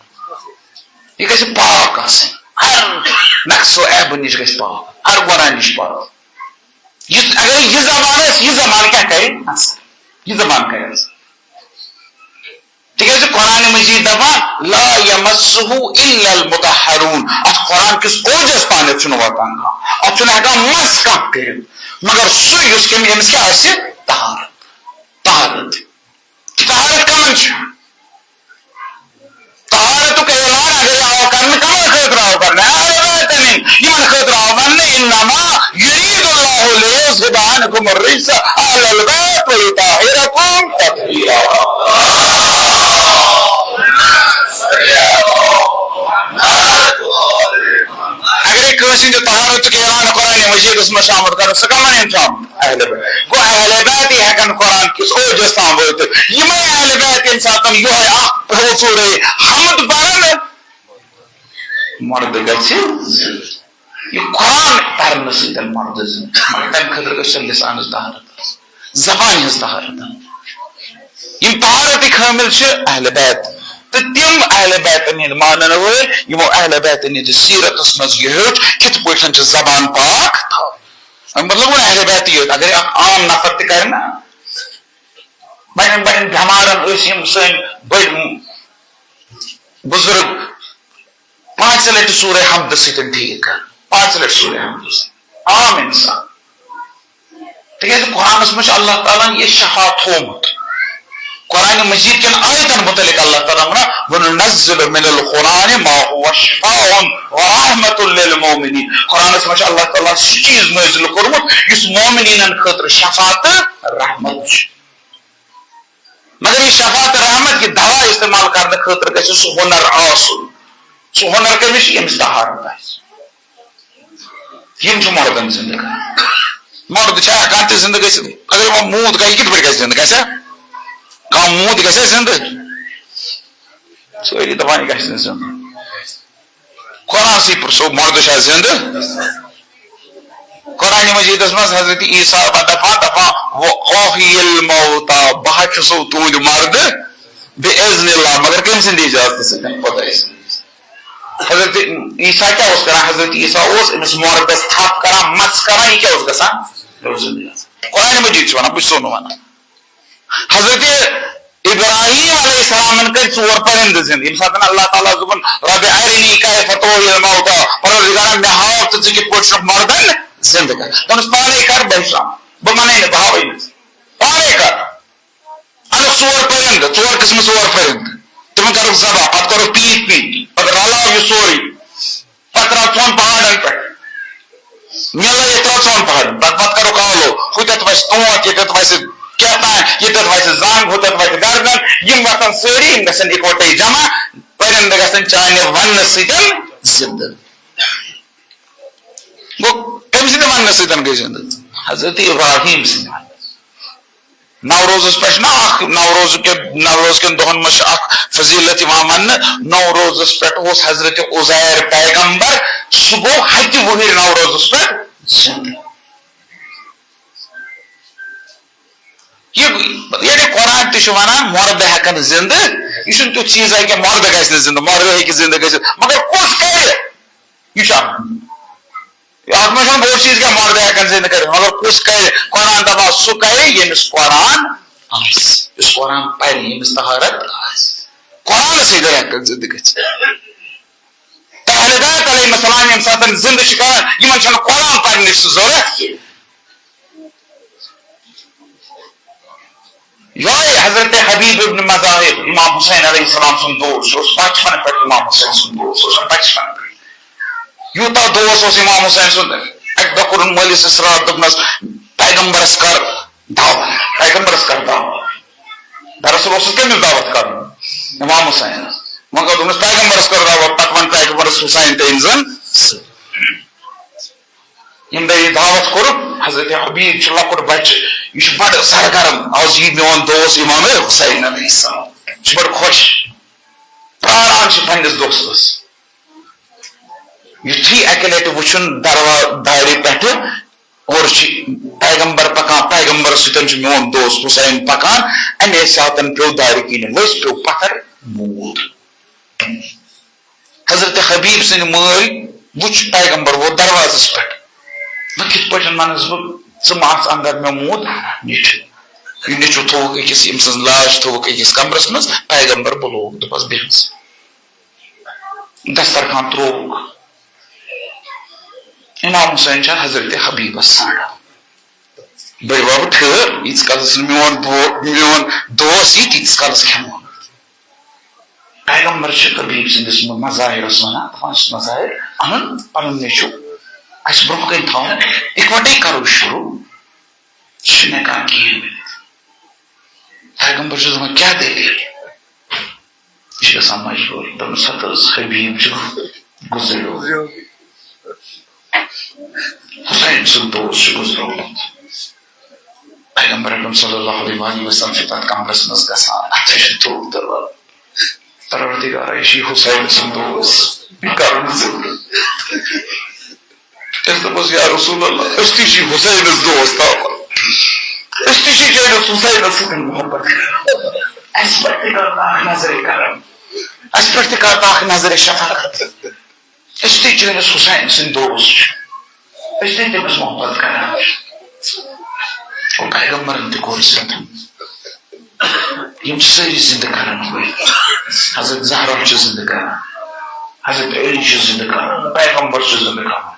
یہِ گژھِ پاک آسٕنۍ ہر نقصو عیبہٕ نِش گژھِ پاک ہر گۄناہ نِش پاک اگر یہِ زبان آسہِ یہِ زبان کیٛاہ کرِ اثر یہ زبان کا ہے تکیازِ قرآن مجید دپان لا یمسہ الا المطہرون اتھ قرآن کس اوجس تانیتھ چھُنہٕ واتان کانٛہہ اتھ چھُنہٕ ہیٚکان مس کانٛہہ کٔرِتھ مگر سُہ یُس ییٚمِس کیٛاہ آسہِ طہارت طہارت کمن چھُ طہارتُک اعلان اگر آو کرنہٕ کمن خٲطرٕ آو کرنہٕ اہل بیتن یمن خٲطرٕ آو وننہٕ انما یرید اللہ لیذهب عنکم الرجس اہل البیت ویطہرکم تطہیرا میں شامل کر سہ کمن شامل اہل بیت گو اہل بیت یہ ہیکن قرآن کس اوجس تام وٲتِتھ یِمے اہل بیت ییٚمہِ ساتہٕ یِہوے اکھ سورہ حمد پرن مرد گژھِ یہ قرآن پرنہٕ سۭتۍ مرد مگر تمہِ خٲطرٕ گژھِ لسانٕچ طہارت زبانہِ ہٕنٛز طہارت یم طہارتٕکۍ حٲمل چھِ اہل بیت تو تم اہل بیتن ہند مانن ول یمو اہل بیتن ہند سیرتس مز یہ ہیوچ کت پٲٹھۍ زبان پاک تھاو مطلب وہ اہل بیت یوت اگر عام نفر تہ کر نا بڑین بڑین بٮ۪مارن ٲسۍ یم سٲنۍ بٔڑۍ بزرگ 5 لٹہِ سورہ حمد سۭتۍ ٹھیک کر 5 لٹہِ سورہ حمد سۭتۍ عام انسان تکیازِ قرآنس منٛز چھُ اللہ تعالیٰ یہ شفا تھومُت قرآن مجید کن آیتن متعلق اللہ تعالیٰ وَنُنَزِّلُ مِنَ الْقُرْآنِ مَا هُوَ شِفَاءٌ وَرَحْمَةٌ لِلْمُؤْمِنِينَ قرآنس منٛز اللہ تعالیٰ سُہ چیٖز نٲزِل کوٚرمُت یُس مومنیٖنن خٲطرٕ شفا تہٕ رحمت چھُ مگر یہ شفا تہٕ رحمت یہ دوا استعمال کرنہٕ خٲطرٕ گژھِ سُہ ہُنر آسُن سُہ ہُنر کٔمِس چھُ ییٚمِس طہارت آسہِ یِم چھِ مردن زندٕ مرد چھا ہٮ۪کان تہِ زندٕ گٔژھِتھ اگر یِمن موٗد گژھِ کِتھ پٲٹھۍ گژھِ زندٕ گژھِ کانٛہہ موٗد گژھِ زندٕ سٲری دپان یہِ گژھِ نہٕ زندٕ قرآنسٕے پرٛژھو مرد چھا زندٕ قرآن مجیدس منٛز حضرت عیسیٰ دپان وحی الموتى بہٕ حظ چھُسو تُہنٛدِ مرد بِاذنِ اللہ مگر کٔمۍ سٕنٛدِ اجازتہٕ سۭتۍ خۄداے سٕنٛدِ حضرت عیسیٰ کیٛاہ اوس کران حضرت عیسیٰ اوس أمِس مردس تھپھ کران مس کران یہِ کیٛاہ اوس گژھان قرآن مجید چھُ ونان بہٕ چھُسو نہٕ ونان حضرت ابراہیم علیہ السلام کر 4 پرند زند یم ساتن اللہ تعالیٰ دپن رب ارنی کیف تحیی الموتى پروردگارا مےٚ ہاو تہٕ ژٕ کِتھ پٲٹھۍ چھُکھ مردن زندٕ کر دوٚپنس پانے کر بہٕ ہیٚچھناو بہٕ منے نہٕ بہٕ ہاوے نہٕ پانے کر انُکھ 4 پرند 4 قسمہٕ 4 پرند تِمن کٔرٕکھ ذبح پتہٕ کوٚرُکھ پیٖٹ پیٖٹ پتہٕ رلاو یہِ سورُے پتہٕ ترٛاو ژھۄن پہاڑن پٮ۪ٹھ مِلٲیِتھ تھٲو ژھۄن پہاڑن پتہٕ کٔرٕکھ آلو ہُتٮ۪تھ وسہِ تونٛت ییٚتٮ۪تھ وسہِ کیا ییٚتٮ۪تھ وسہِ زنگ ہُتٮ۪تھ وسہِ گردن یم وسن سٲری یم گژھن اکوٹے جمع پرند گژھن چانہِ وننہٕ سۭتۍ زندٕ گوٚو کٔمۍ سٕنٛدِ وننہٕ سۭتۍ گٔے زندٕ حضرت ابراہیم سٕنٛدِ نوروزس پٮ۪ٹھ نا اکھ نوروز کٮ۪ن دۄہن منٛز چھِ اکھ فضیلت یِوان وننہٕ نوروزس پٮ۪ٹھ اوس حضرت عزیر پیغمبر سُہ گوٚو 7 وُہٕرۍ نوروزس پٮ۪ٹھ زندٕ یعنی قرآن تہِ چھُ ونان مرد ہٮ۪کن زندٕ یہِ چھُنہٕ تیُتھ چیٖزا کینٛہہ مرد گژھِ نہٕ زندٕ مرد ہیٚکہِ زندٕ گٔژھِتھ مگر کُس کرِ یہِ چھُ اتھ منٛز چھُنہٕ بوٚڑ چیٖز کینٛہہ مرد ہٮ۪کن زندٕ کٔرِتھ مگر کُس کرِ قرآن دپان سُہ کرِ ییٚمِس قرآن آسہِ یُس قرآن پرِ ییٚمِس طہارت آسہِ قرآن سۭتۍ ہٮ۪کن زندٕ گٔژھِتھ اہل بیت علیہم السلام ییٚمہِ ساتہٕ زندٕ چھِ کران یِمن چھنہٕ قرآن پرنٕچ ضروٗرت کینٛہہ یہے حضرت حبیب ابن مظاہر امام حسین علیہ السلام سن دوست اوس بچپن پہ امام حسین سن دوست بچپن پہ یوتہ دوست اوس امام حسین سن اک دۄہ کوٚرُن مٲلِس اصرار دوٚپنس پیغمبرس کر دعوت پیغمبرس کر دعوت دراصل اوسُس کٔمِس دعوت کرُن امام حسین وۄنۍ کٔر دوٚپنس پیغمبرس کر دعوت پتہٕ وۄنۍ پیغمبرس حسین تہِ أنۍ زن یم دۄہ یہِ دعوت کوٚرُکھ حضرت حبیب چھُ لۄکُٹ بچہِ یہ چھُ بڑٕ سرگرم آز یی میون دوست امام حسین علیہ السلام چھُ بڑٕ خۄش پراران چھُ پننِس دوستس یُتھُے اکہِ لٹہِ وٕچھُن دارِ پٮ۪ٹھٕ اورٕ چھِ پیغمبر پکان پیغمبر سۭتۍ چھُ میون دوست حسین پکان امے ساتہٕ پیوٚو دارِ کِنۍ ؤسۍ پیوٚو پتھر موٗد حضرت حبیب سٕنٛدۍ مٲلۍ وٕچھ پیغمبر ووت دروازس پٮ۪ٹھ وۄنۍ کِتھ پٲٹھۍ ونس بہٕ ژٕ ما اژ اندر مےٚ موٗد نیچُو یہِ نیچُو تھووُکھ أکِس ییٚمہِ سٕنٛز لاش تھووُکھ أکِس کمرس منٛز پیغمبر بُلووُکھ دوٚپس بیٚہہ دسترخان ترووُکھ امام حسین چھا حضرت حبیبس ژھانڈان بٔڑۍ بب ٹھہر ییٖتِس کالس نہٕ میون دوست یی تیٖتِس کالس کھٮ۪مو پیغمبر چھِ حبیب سٕنٛدِس مظاہرس ونان دپان چھُس مظاہر انُن پنُن نیچُو اسہِ برونٛہہ کَنہِ تھاوُن اِکوٹے کرو شروٗع سُہ چھُنہٕ ہٮ۪کان کِہیٖنۍ ؤنِتھ پیغمبر چھُس دپان کیٛاہ دٔلیٖل یہِ چھُ گژھان مجبوٗر دوٚپُن ہت حظ حبیب چھُ گُزریو حسین سن دوست گزرومت پیغمبر اکرم صلی اللہ علیہ وسلم چھُ تتھ کمرس منٛز گژھان اتھس چھُ تھوٚپ دِوان پروردگارا یہ چھ حسین سن دوست یہ کرن ضرور اس دپس یا رسول اللہ اس تہ چھ حسین دوست اس تہ چھ چٲنِس حسینس سۭتۍ محبت اس پٮ۪ٹھ تہِ کر اکھ نظر کرم اس پٮ۪ٹھ تہِ کر اکھ نظر شفقت اس تہ چٲنِس حسین سٕنٛدۍ دوست چھِ اس تہ تٔمِس محبت کران اور پیغمبرن تہ کوٚر زندٕ یم سٲری زندٕ کران وٲلۍ حضرت زہرا چھِ زندٕ کران حضرت علی چھِ زندٕ کران پیغمبر چھِ زندٕ کران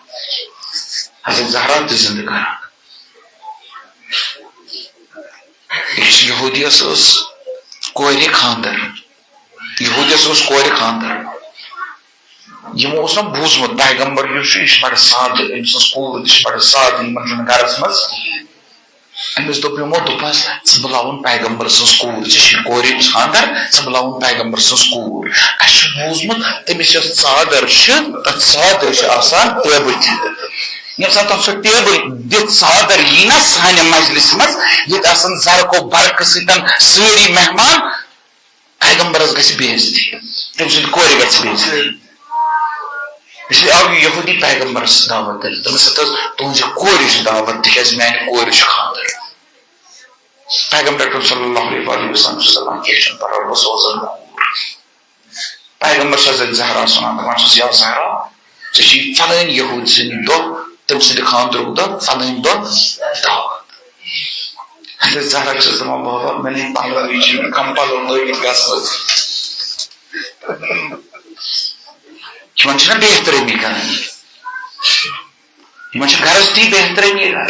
حضرت زہرا تہ زندٕ کران أکِس یہودیس ٲس کورِ خاندر یہودیس اوس کورِ خاندر یمو اوس نہ بوٗزمُت پیغمبر یُس چھُ یہِ چھُ بڑٕ سادٕ أمۍ سٕنٛز کوٗر تہِ چھِ بڑٕ سادٕ یِمن چھُنہٕ گرس منٛز أمِس دوٚپ یِمو دوٚپہس ژٕ بُلاوُن پیغمبر سٕنٛز کوٗر ژےٚ چھُے کورِ خاندر ژٕ بُلاوُن پیغمبر سٕنٛز کوٗر اَسہِ چھُ بوٗزمُت تٔمِس یۄس ژادر چھِ تتھ ژادرِ چھِ آسان ٹیبہٕ تہِ ییٚمہِ ساتہٕ تتھ سۄ ٹیبہٕ دِتھ ژادر یی نا سانہِ مجلسہِ منٛز ییٚتہِ آسان زرقو برقہٕ سۭتۍ سٲری مہمان پیغمبرس گژھِ بے عزتی تٔمۍ سٕنٛدِ کورِ گژھِ بے عزتی اس لیے آو یہودی پیغمبرس دعوت دِنہِ دوٚپمس ہت حظ تُہنزِ کورِ چھِ دعوت تِکیازِ میانہِ کورِ چھُ خاندر پیغمبر اکرم صلی اللہ علیہ وسلم چھُ دپان کینٛہہ چھُنہٕ پرواے بہٕ سوزن کوٗر پیغمبر چھِ حضرت زہرا سُنان دپان چھُس یا زہرا ژےٚ چھُے فلٲنۍ یہوٗدۍ سٕنٛدِ دۄہ تٔمۍ سٕنٛدِ خاندرُک دۄہ فلٲنۍ دۄہ دعوت حضرت زہرا چھس دپان بابا مےٚ نٕے پلو یہِ چھِ مےٚ کم پلو لٲگِتھ گژھان یمن چھِ نا بہترٲنی کران یمن چھِ گرس تی بہترٲنی کران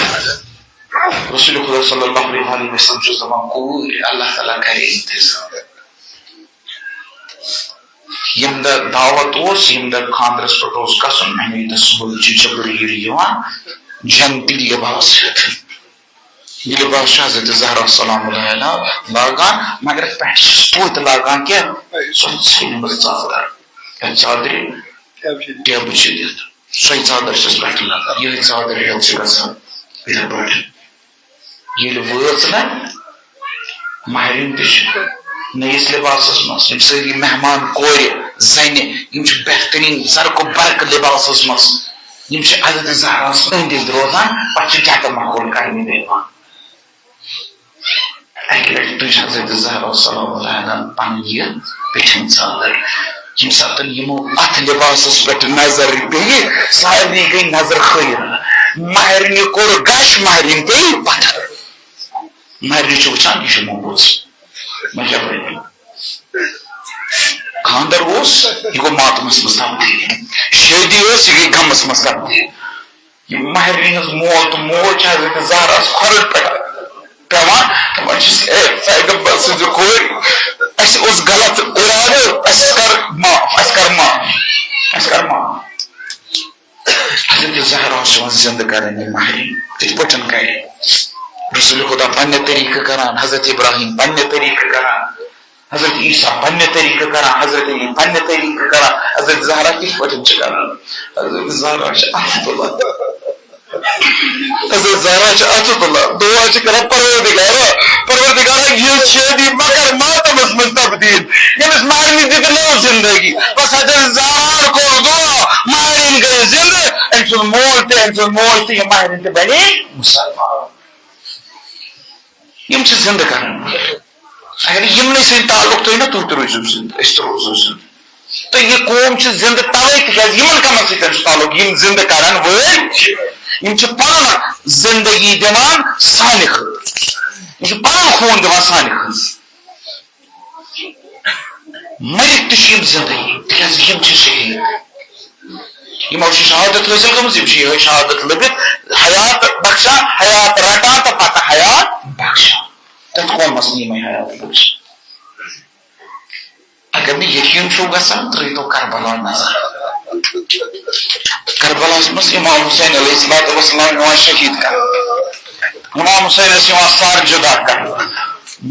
رسول خدا صلی اللہ علیہ وسلم چھُس دپان کوٗر اللہ تعالیٰ کرِ انتظام یم دۄہ دعوت اوس یم دۄہ خاندرس پٮ۪ٹھ اوس گژھُن امی دۄہ صبحٲے چھُ جبریٖل یِوان جنتی لباس ہیٚتھ یہ لباس چھُ حضرت زہرا سلام علیہ لاگان مگر پٮ۪ٹھٕ چھِس توتہِ لاگان کیٛاہ سۄ ژھیٚنمٕژ ژادر یتھ ژادرِ ٹیبہٕ چھِ دِتھ سۄے ژادر چھس پٮ۪ٹھٕ لاگان یِہے ژادر ہیٚتھ چھِ گژھان یِتھے پٲٹھۍ ییٚلہِ وٲژ نا مہرٮ۪ن تہِ چھِ نٔیِس لباسس منٛز یِم سٲری مہمان کورِ زنہِ یِم چھِ بہتریٖن زرقو برقہٕ لباسس منٛز یِم چھِ حضرت زہراہس أنٛدۍ أنٛدۍ روزان پتہٕ چھِ جکہٕ ماحول کرنہِ یِوان اکہِ لٹہِ تُج حضرت زہرا سلام علیہ پنٕنۍ یہِ پیٚٹھِم ژادر ییٚمہِ ساتہٕ یِمو اتھ لباسس پٮ۪ٹھ نظر پیٚیہِ سارنٕے گٔے نظر خٲیرہ مہرنہِ کوٚر گش مہرِنۍ پیٚیہِ پتھر مہرنہِ چھِ وٕچھان یہِ چھُ موٚمُت مجبوری خاندر اوس یہ گوٚو ماتمس منٛز تبدیٖل شٲدی ٲس یہِ گٔے غمس منٛز تبدیٖل یہِ مہرنہِ ہٕنٛز مول تہٕ موج چھِ حضرت زہراہس کھۄرن پٮ۪ٹھ پیٚوان دپان چھِس اے پیغمبر سٕنٛزِ کورِ اسہِ اوس غلط اِرادٕ اسہِ کر معاف اسہِ کر معاف اسہِ کر معاف حضرت زہرا چھِ وۄنۍ زندٕ کران یہِ مہرِنۍ تِتھ پٲٹھۍ کرِ رسول خدا پننہِ طریقہٕ کران حضرت ابراہیم پننہِ طریقہٕ کران حضرت عیسیٰ پننہِ طریقہٕ کران حضرت علی پننہِ طریقہٕ کران حضرت زہرا کِتھ پٲٹھۍ چھِ کران حضرت زہرا چھِ اَتھٕ تُلان حضرت زہرا چھِ اَتھٕ تُلان دُعا چھِ کران پروردگارا یہِ شٲدی مہ کر ماتمس منٛز تبدیٖل ییٚمِس مہرنہِ دِتہِ نٔو زندگی بس حضرت زہراہن کوٚر دُعا مہرِنۍ گٔے زندٕ أمۍ سُنٛد مول تہِ یہِ مہرِنۍ تہِ بنے مُسلمان یم چھِ زندٕ کران اگر یمنٕے سۭتۍ تعلق تھٲیِو نا تُہۍ تہِ روٗزِو زندٕ أسۍ تہِ روزو زندٕ تہٕ یہِ قوم چھِ زندٕ تَوے تِکیازِ یِمن کمن سۭتۍ چھُ تعلق یِم زندٕ کرن وٲلۍ چھِ یِم چھِ پنُن زندگی دِوان سانہِ خٲطرٕ یِم چھِ پنُن خوٗن دِوان سانہِ خٲطرٕ مٔرِتھ تہِ چھِ یِم زندگی تِکیازِ یِم چھِ شہیٖد یِمو چھِ شہادت حٲصِل کٔرمٕژ یِم چھِ یِہے شہادت لٔبِتھ حیات بخشان حیات رٹان تہٕ پتہٕ حیات بخشان تتھ قومس نی یِمے حیات بخشان اگر نہٕ یقیٖن چھُو گژھان ترٛٲیتو کربلا نظر کربلاہس منٛز امام حسین علیہ الصلوۃ والسلام یِوان شہیٖد کرنہٕ امام حسینس یِوان سر جدا کرنہٕ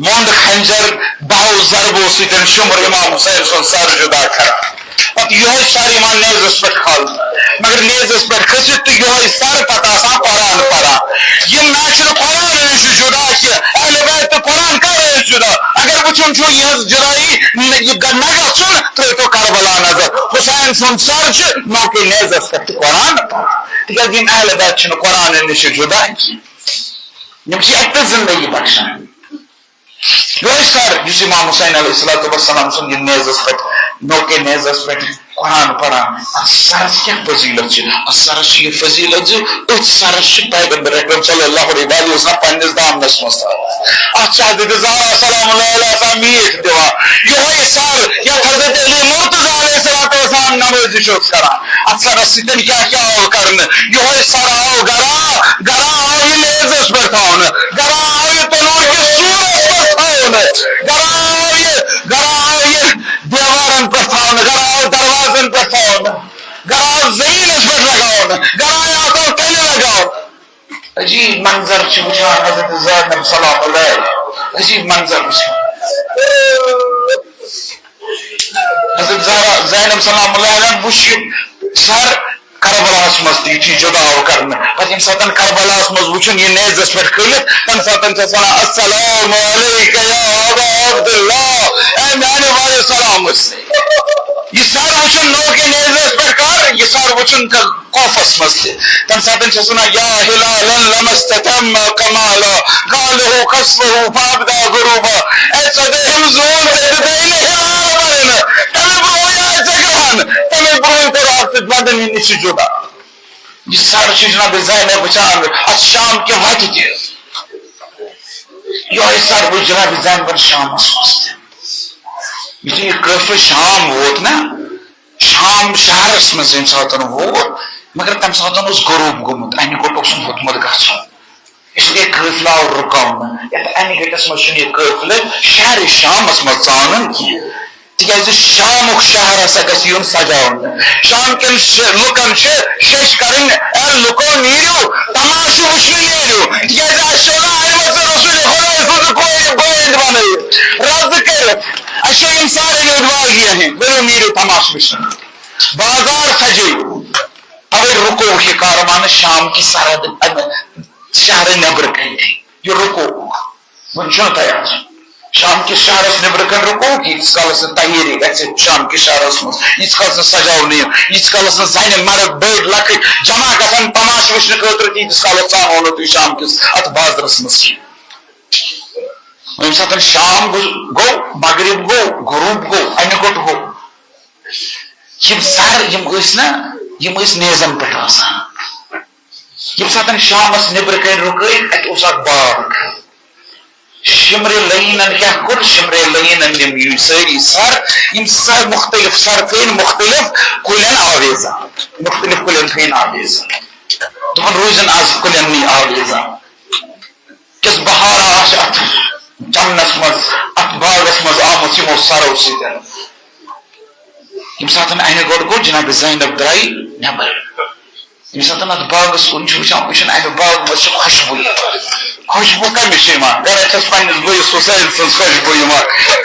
ووٚنٛد کھنجر 10 ضربو سۭتۍ شُمر امام حسین سُنٛد سر جدا کران پتہ یہ سر یوان نیزس پہ کھال مگر نیزس پہ کھسِتھ تو یہ سر پتہ آسان قرآن پڑھان یہ نہ قرآن نش جدا کی اہل بیت تو قرآن کر جدا اگر وچن چھو یہ جدائی نہ گژھن تو کربلا نظر حسین سن سر نوکے نیزس پہ قرآن تکیاز یم اہل بیت چھن قرآن نش جدا کی یم اک زندگی بخشان یہ سر جس امام حسین علیہ السلام سن یہ نیزس پہ نوکے نیزس پہ قرآن پڑھان سرس کیا فضیلت سرس یہ فضیلت ات سرس پیغمبر اکرم صلی اللہ علیہ وسلم پنس دامنس مز ات حضرت زہرا سلام اللہ علیہ میٹ دان یہ سر یت حضرت علی مرتضی علیہ السلام نماز کران ات سرس سن کیا آو کرن یہ سر آو گرا آو یہ نیزس پہ تھاؤن گرا آو یہ تنوع سورس پہ تھاؤن گرا آو یہ دیوارن پہ تھاؤن گرا آو دروازن پہ تھاؤن گرا آو زمینس پہ لگاؤن گرا آو کنہ لگاؤ عجیب منظر وچھان حضرت زینب سلام اللہ عجیب منظر وچھان حضرت زینب سلام اللہ وچھ سر کربلاس مز تھی جدا کر پتہ یم ساتن کربلاس مز وچن یہ نیزس پہ کھلت تم ساتن السلام علیک یا ابا عبداللہ اے میانے والے سلام یہ سر وچن نوکے نیزس پہ کر یہ سر وچن قرفس مز تم ساتن یا ہلالا لمستتم کمالا قالہ قصفہ فابدا غروبا اے صدے ہمزون سے ددین ہلال بن تمہیں برویا جگہن تمہیں بروی قرآن سے بندن ہی نشی جدا یہ سر جناب زینب بچان از شام کے وقت تھی یہ سر وہ جناب زینب شام اسمست یہ قافلہ شام ووت نا شام شہرس مز یم ساتن ووت مگر تم ساتن اس غروب گومت امہ گوٹ اوسن ہوتمت گژھن اس لیے قافلہ اور رکاون یتھ امہ گٹس مز یہ قافلہ شہر شامس مز ژانن کی تکیاز شامک شہر ہسا گژھِ یُن سجاونہٕ شام کٮ۪ن لُکن چھِ شش کرٕنۍ اے لُکو نیٖرِو تماشہٕ وٕچھنہِ نیٖرِو تکیاز اَسہِ چھِ آمٕژ رسول خۄداے سٕنٛز کورِ بٲگۍ بنٲیِتھ رازٕ کٔرِتھ اَسہِ چھُ اِنسان ہٕنٛدۍ واریاہ ؤلِو نیٖرِو تماشہٕ وٕچھنہِ بازار سجٲیِو اوے رُکو یہِ کاروان شام کی سرحد شہر نیبر کن یہ رُکو وۄنۍ چھُنہٕ تیار شام کے شہرس نیبر کن رُکو ییٖتِس کالس تیٲری گژھِ شام کے شہرس مز ییٖتِس کالس سجاونہٕ ییٖتِس کالس زنہِ مرد بٔڑۍ لۄکٕٹۍ جمع گژھن تماشہٕ وٕچھنہٕ خٲطرٕ تیٖتِس کالس ژانو نہٕ تُہۍ شام کِس اتھ بازرس مز ییٚمہِ ساتہٕ شام گوٚو مغرب گوٚو غروب گوٚو امہِ گوٚٹ گوٚو یم سر یم ٲسۍ نا یم ٲسۍ نیزن پٮ۪ٹھ آسان یم ساتہٕ شامس نیبر کن رُکٲیِکھ اتہِ اوس اکھ باغ شمر لینن کیا کور شمر لینن یم ساری سر مختلف سرفین مختلف کلین آویزان مختلف کلین فین آویزان دپن روزن آز کلین نی آویزان کس بہار آش ات چمنس مز ات باغس مز آمت یمو سرو سیدن یم ساتن اینه گوڑ گو جناب زینب درائی نبر یم ساتن ات باغس کن وچان اینه باغ مز خوشبوئی خوشبو کمش گراچس پنس بس حسین سن خوشبو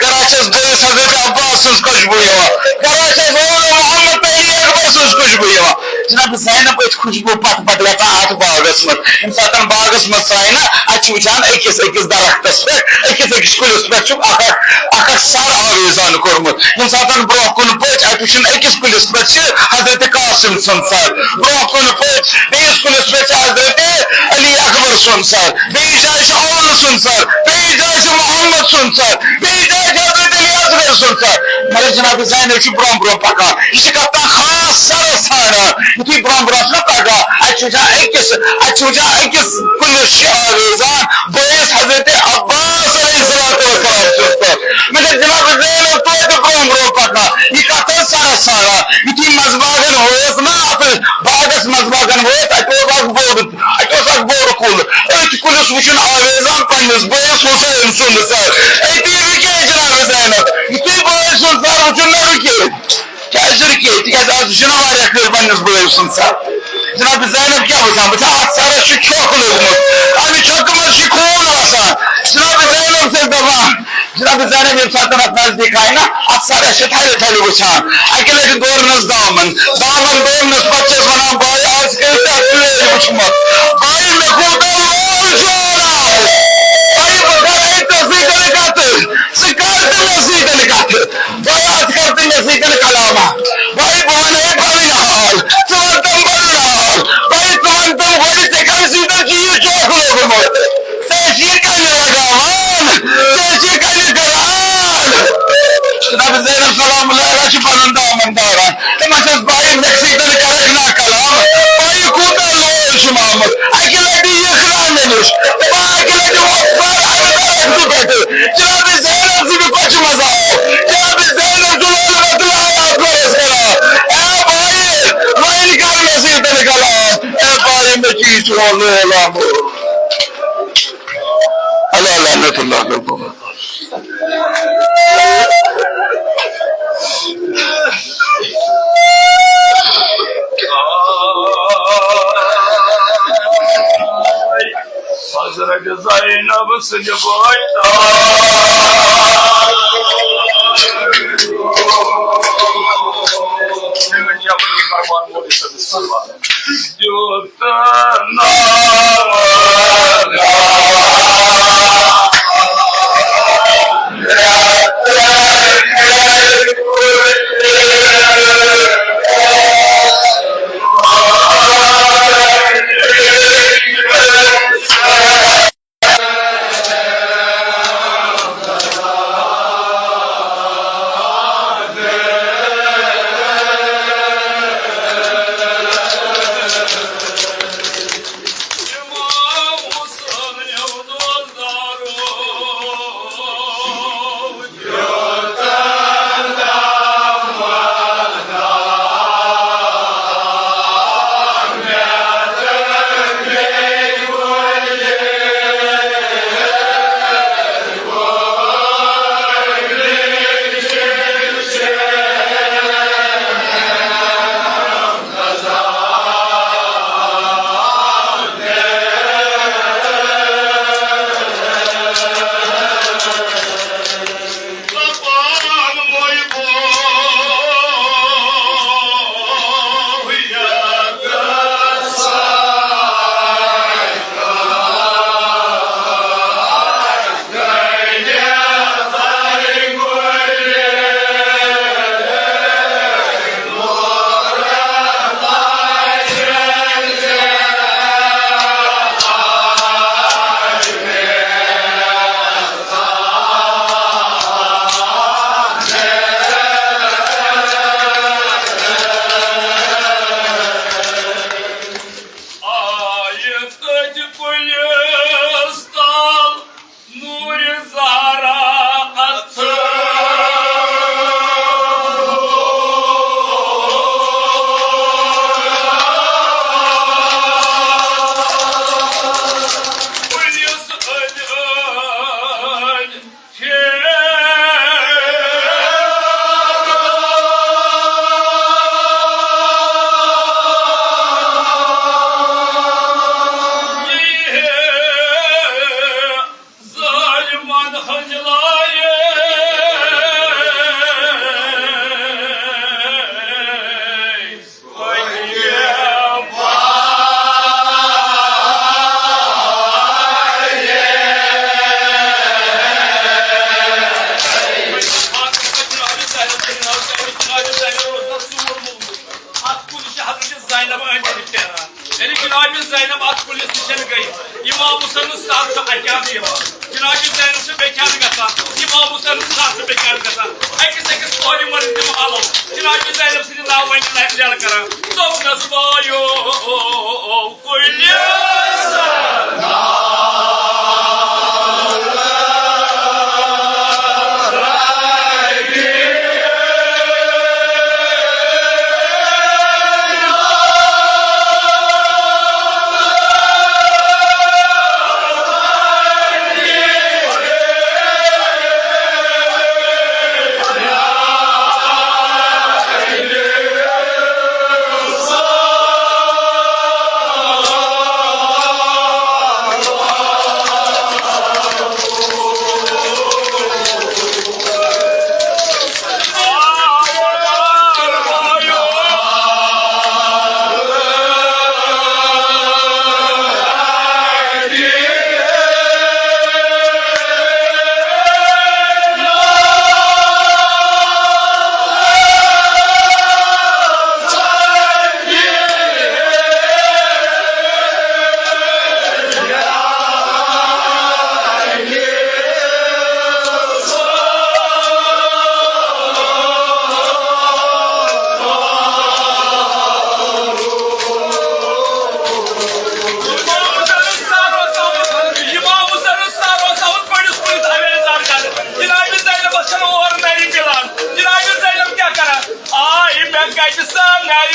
گراچس بس حضرت عباس سن خوشبو گراچس محمد علی اکبر سن خوشبو جناب زینب ات خوشبو پت پت وچان ات باغس مز یم ساتن باغس مز ژایہِ نا ات وچان اکس درختس پہ اکس کلس پہ اکھ سر آویزان کورمت یم ساتن برو کن پچ ات وچن اکس کلس پہ حضرت قاسم سن سر برو کن پچ بیس کلس پہ حضرت علی اکبر سن سر بیس جائے عمر سن سر بیس جائے محمد سن سر بیس جائے حضرت علی اصغر سن سر مگر جناب زینب برو برو پکان یہ کپتان خاص سر ژھانڈان یتھی برو برو نہ پکان ات وچان اکس کلس آویزان بٲیِس حضرت عباس علیہ السلام مگر جناب زینب توتہِ برو برو پکان یہ کتن سر ژھانڈان یتھی مزباغن ووت نا ات باغس مزباغن ووت ات اوس اکھ بوڑ کُل أتھۍ کُلِس وٕچھُن آویزان پننس بٲیِس حسین سُنٛد سر أتی رُکے جناب زینب یتھی بٲے سُنٛد سر وٕچھُن نہ رُکے کیازِ رُکے تِکیازِ از چھُنہ واریاہ کٲلۍ پننس بٲے سُنٛد سر جناب زینب کیا وٕچھان وٕچھان اتھ سرس چھُ چھۄکھ لوٚگمُت امہِ چھۄکہٕ منٛز چھُ خوٗن آسان جناب زینب چھِ دپان جناب زینب ییٚمہِ ساتہٕ اَتھ نزدیٖک آیہِ نا اَتھ سارے چھِ تھلہِ تھلہِ وٕچھان اَکہِ لَٹہِ دورنَس دامن دورنَس پَتہٕ چھَس وَنان باے آز کٔرۍ تَتھ پلیٹ وٕچھمُت باے مےٚ کوٗتاہ لول چھُ آمُت باے بہٕ کَرٕ أکِس سۭتۍ کَتھٕ ژٕ کَر تہٕ مےٚ سۭتۍ کَتھٕ باے آز کَر ژٕ مےٚ سۭتۍ کَلامہ باے بہٕ وَنَے پَنٕنۍ حال ژٕ وَنتَم پَنُن حال باے ژٕ وَنتَم گۄڈٕ ژےٚ کَمہِ سۭتۍ چھُ یہِ چوک لوگمُت ژےٚ چھِ یہِ کَنہِ لگاوان ژےٚ چھِ کَنہِ کَران جناب زینب سلام اللہ علیہ چھِ پَنُن دامن داران تِمن چھَس باے مےٚ سۭتۍ کَرَکھ نا کلام باے کوٗتاہ لول چھُم آمُت اَکہِ لَٹہِ یِکھرا مےٚ نِش دَپان اَکہِ لَٹہِ وۄتھ بَر اَکہِ پٮ۪ٹھٕ جناب زینب سٕنٛدِ کۄچھِ منٛز آو جناب زینب چھُ لولمت آیات کوٚرُس کران اے باے وۄنۍ کر مےٚ سۭتۍ کلام اے باے مےٚ چھُ یہِ چون لول آمُت اللہ لعنت اللہ علیکم حضرت زینب سنج بایتا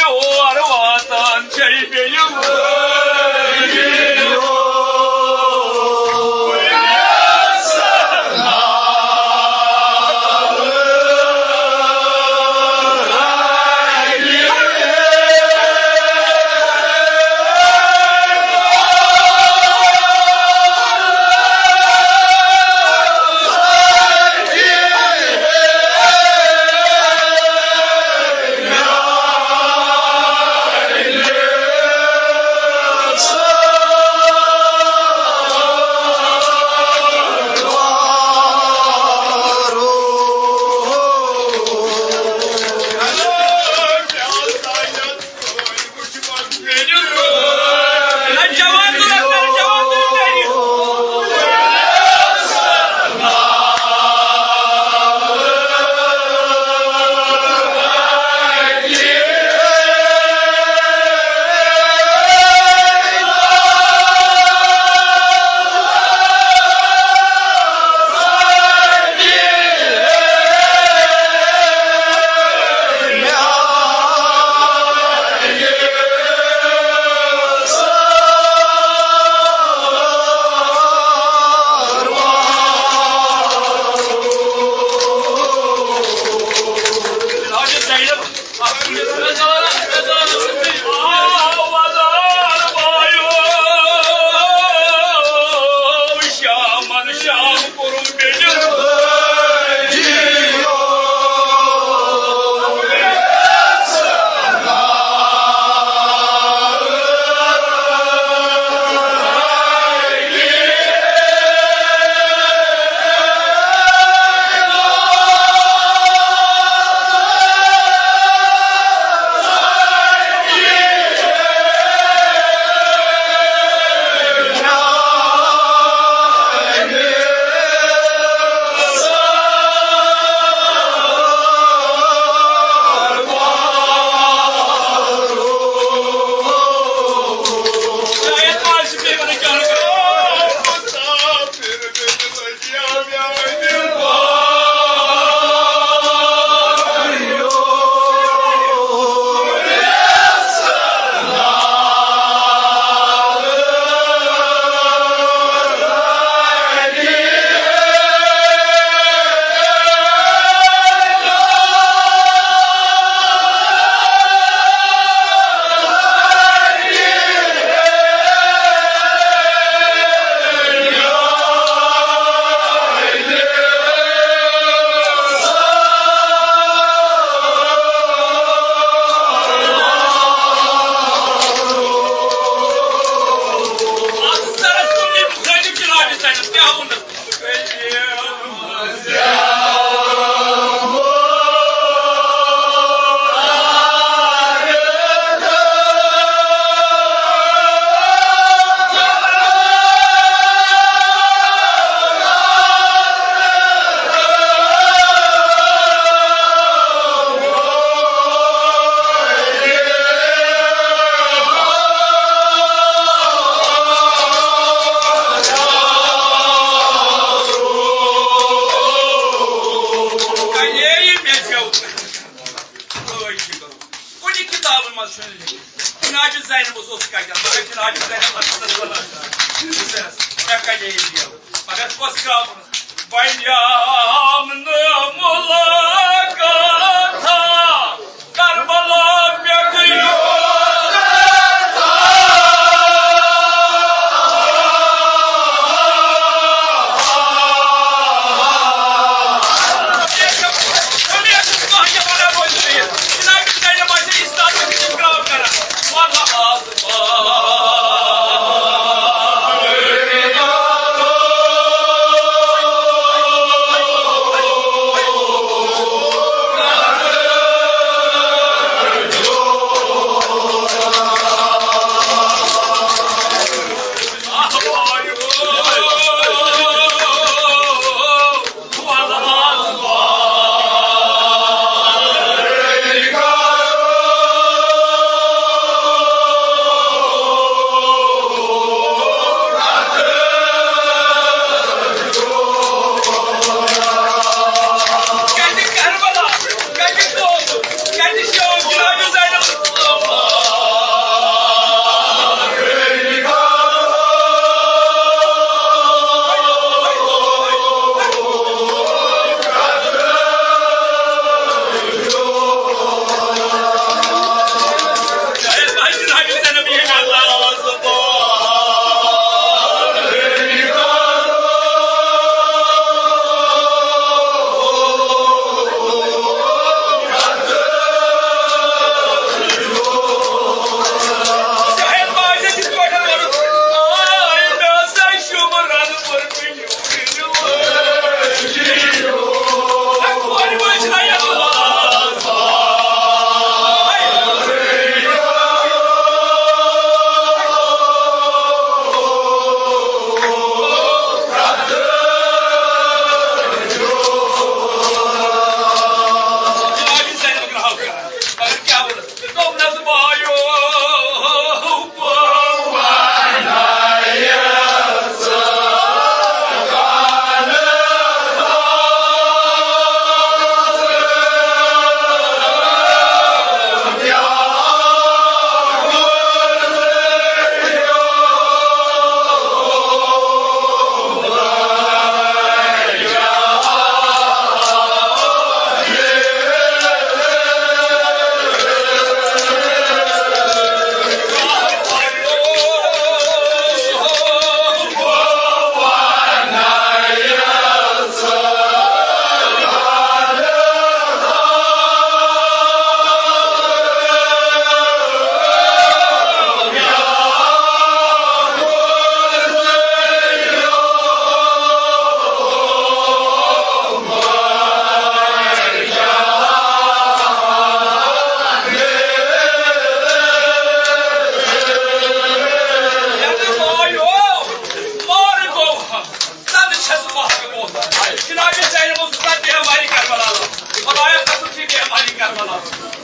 var vatan çeybeyim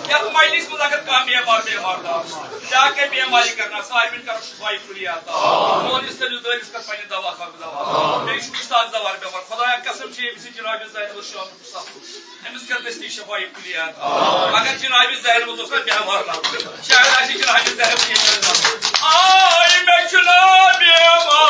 یتھ مجلس مز اگر کانٛہہ بیمار جا کے بیماری کرنا سارمن کرو شفائی کلی عطا مولوی صلی دٲرِس کر پننہِ دوا خانہ دوا بیٚیہِ چھُ اُستاد زوار بیمار خدایا قسم چھِ أمِس جناب زینب شام أمِس کر دستی شفائی کلی عطا اگر جناب زینب اوس نا بیمار شاید آسہِ جناب زینب آے مےٚ چھُ نا بیمار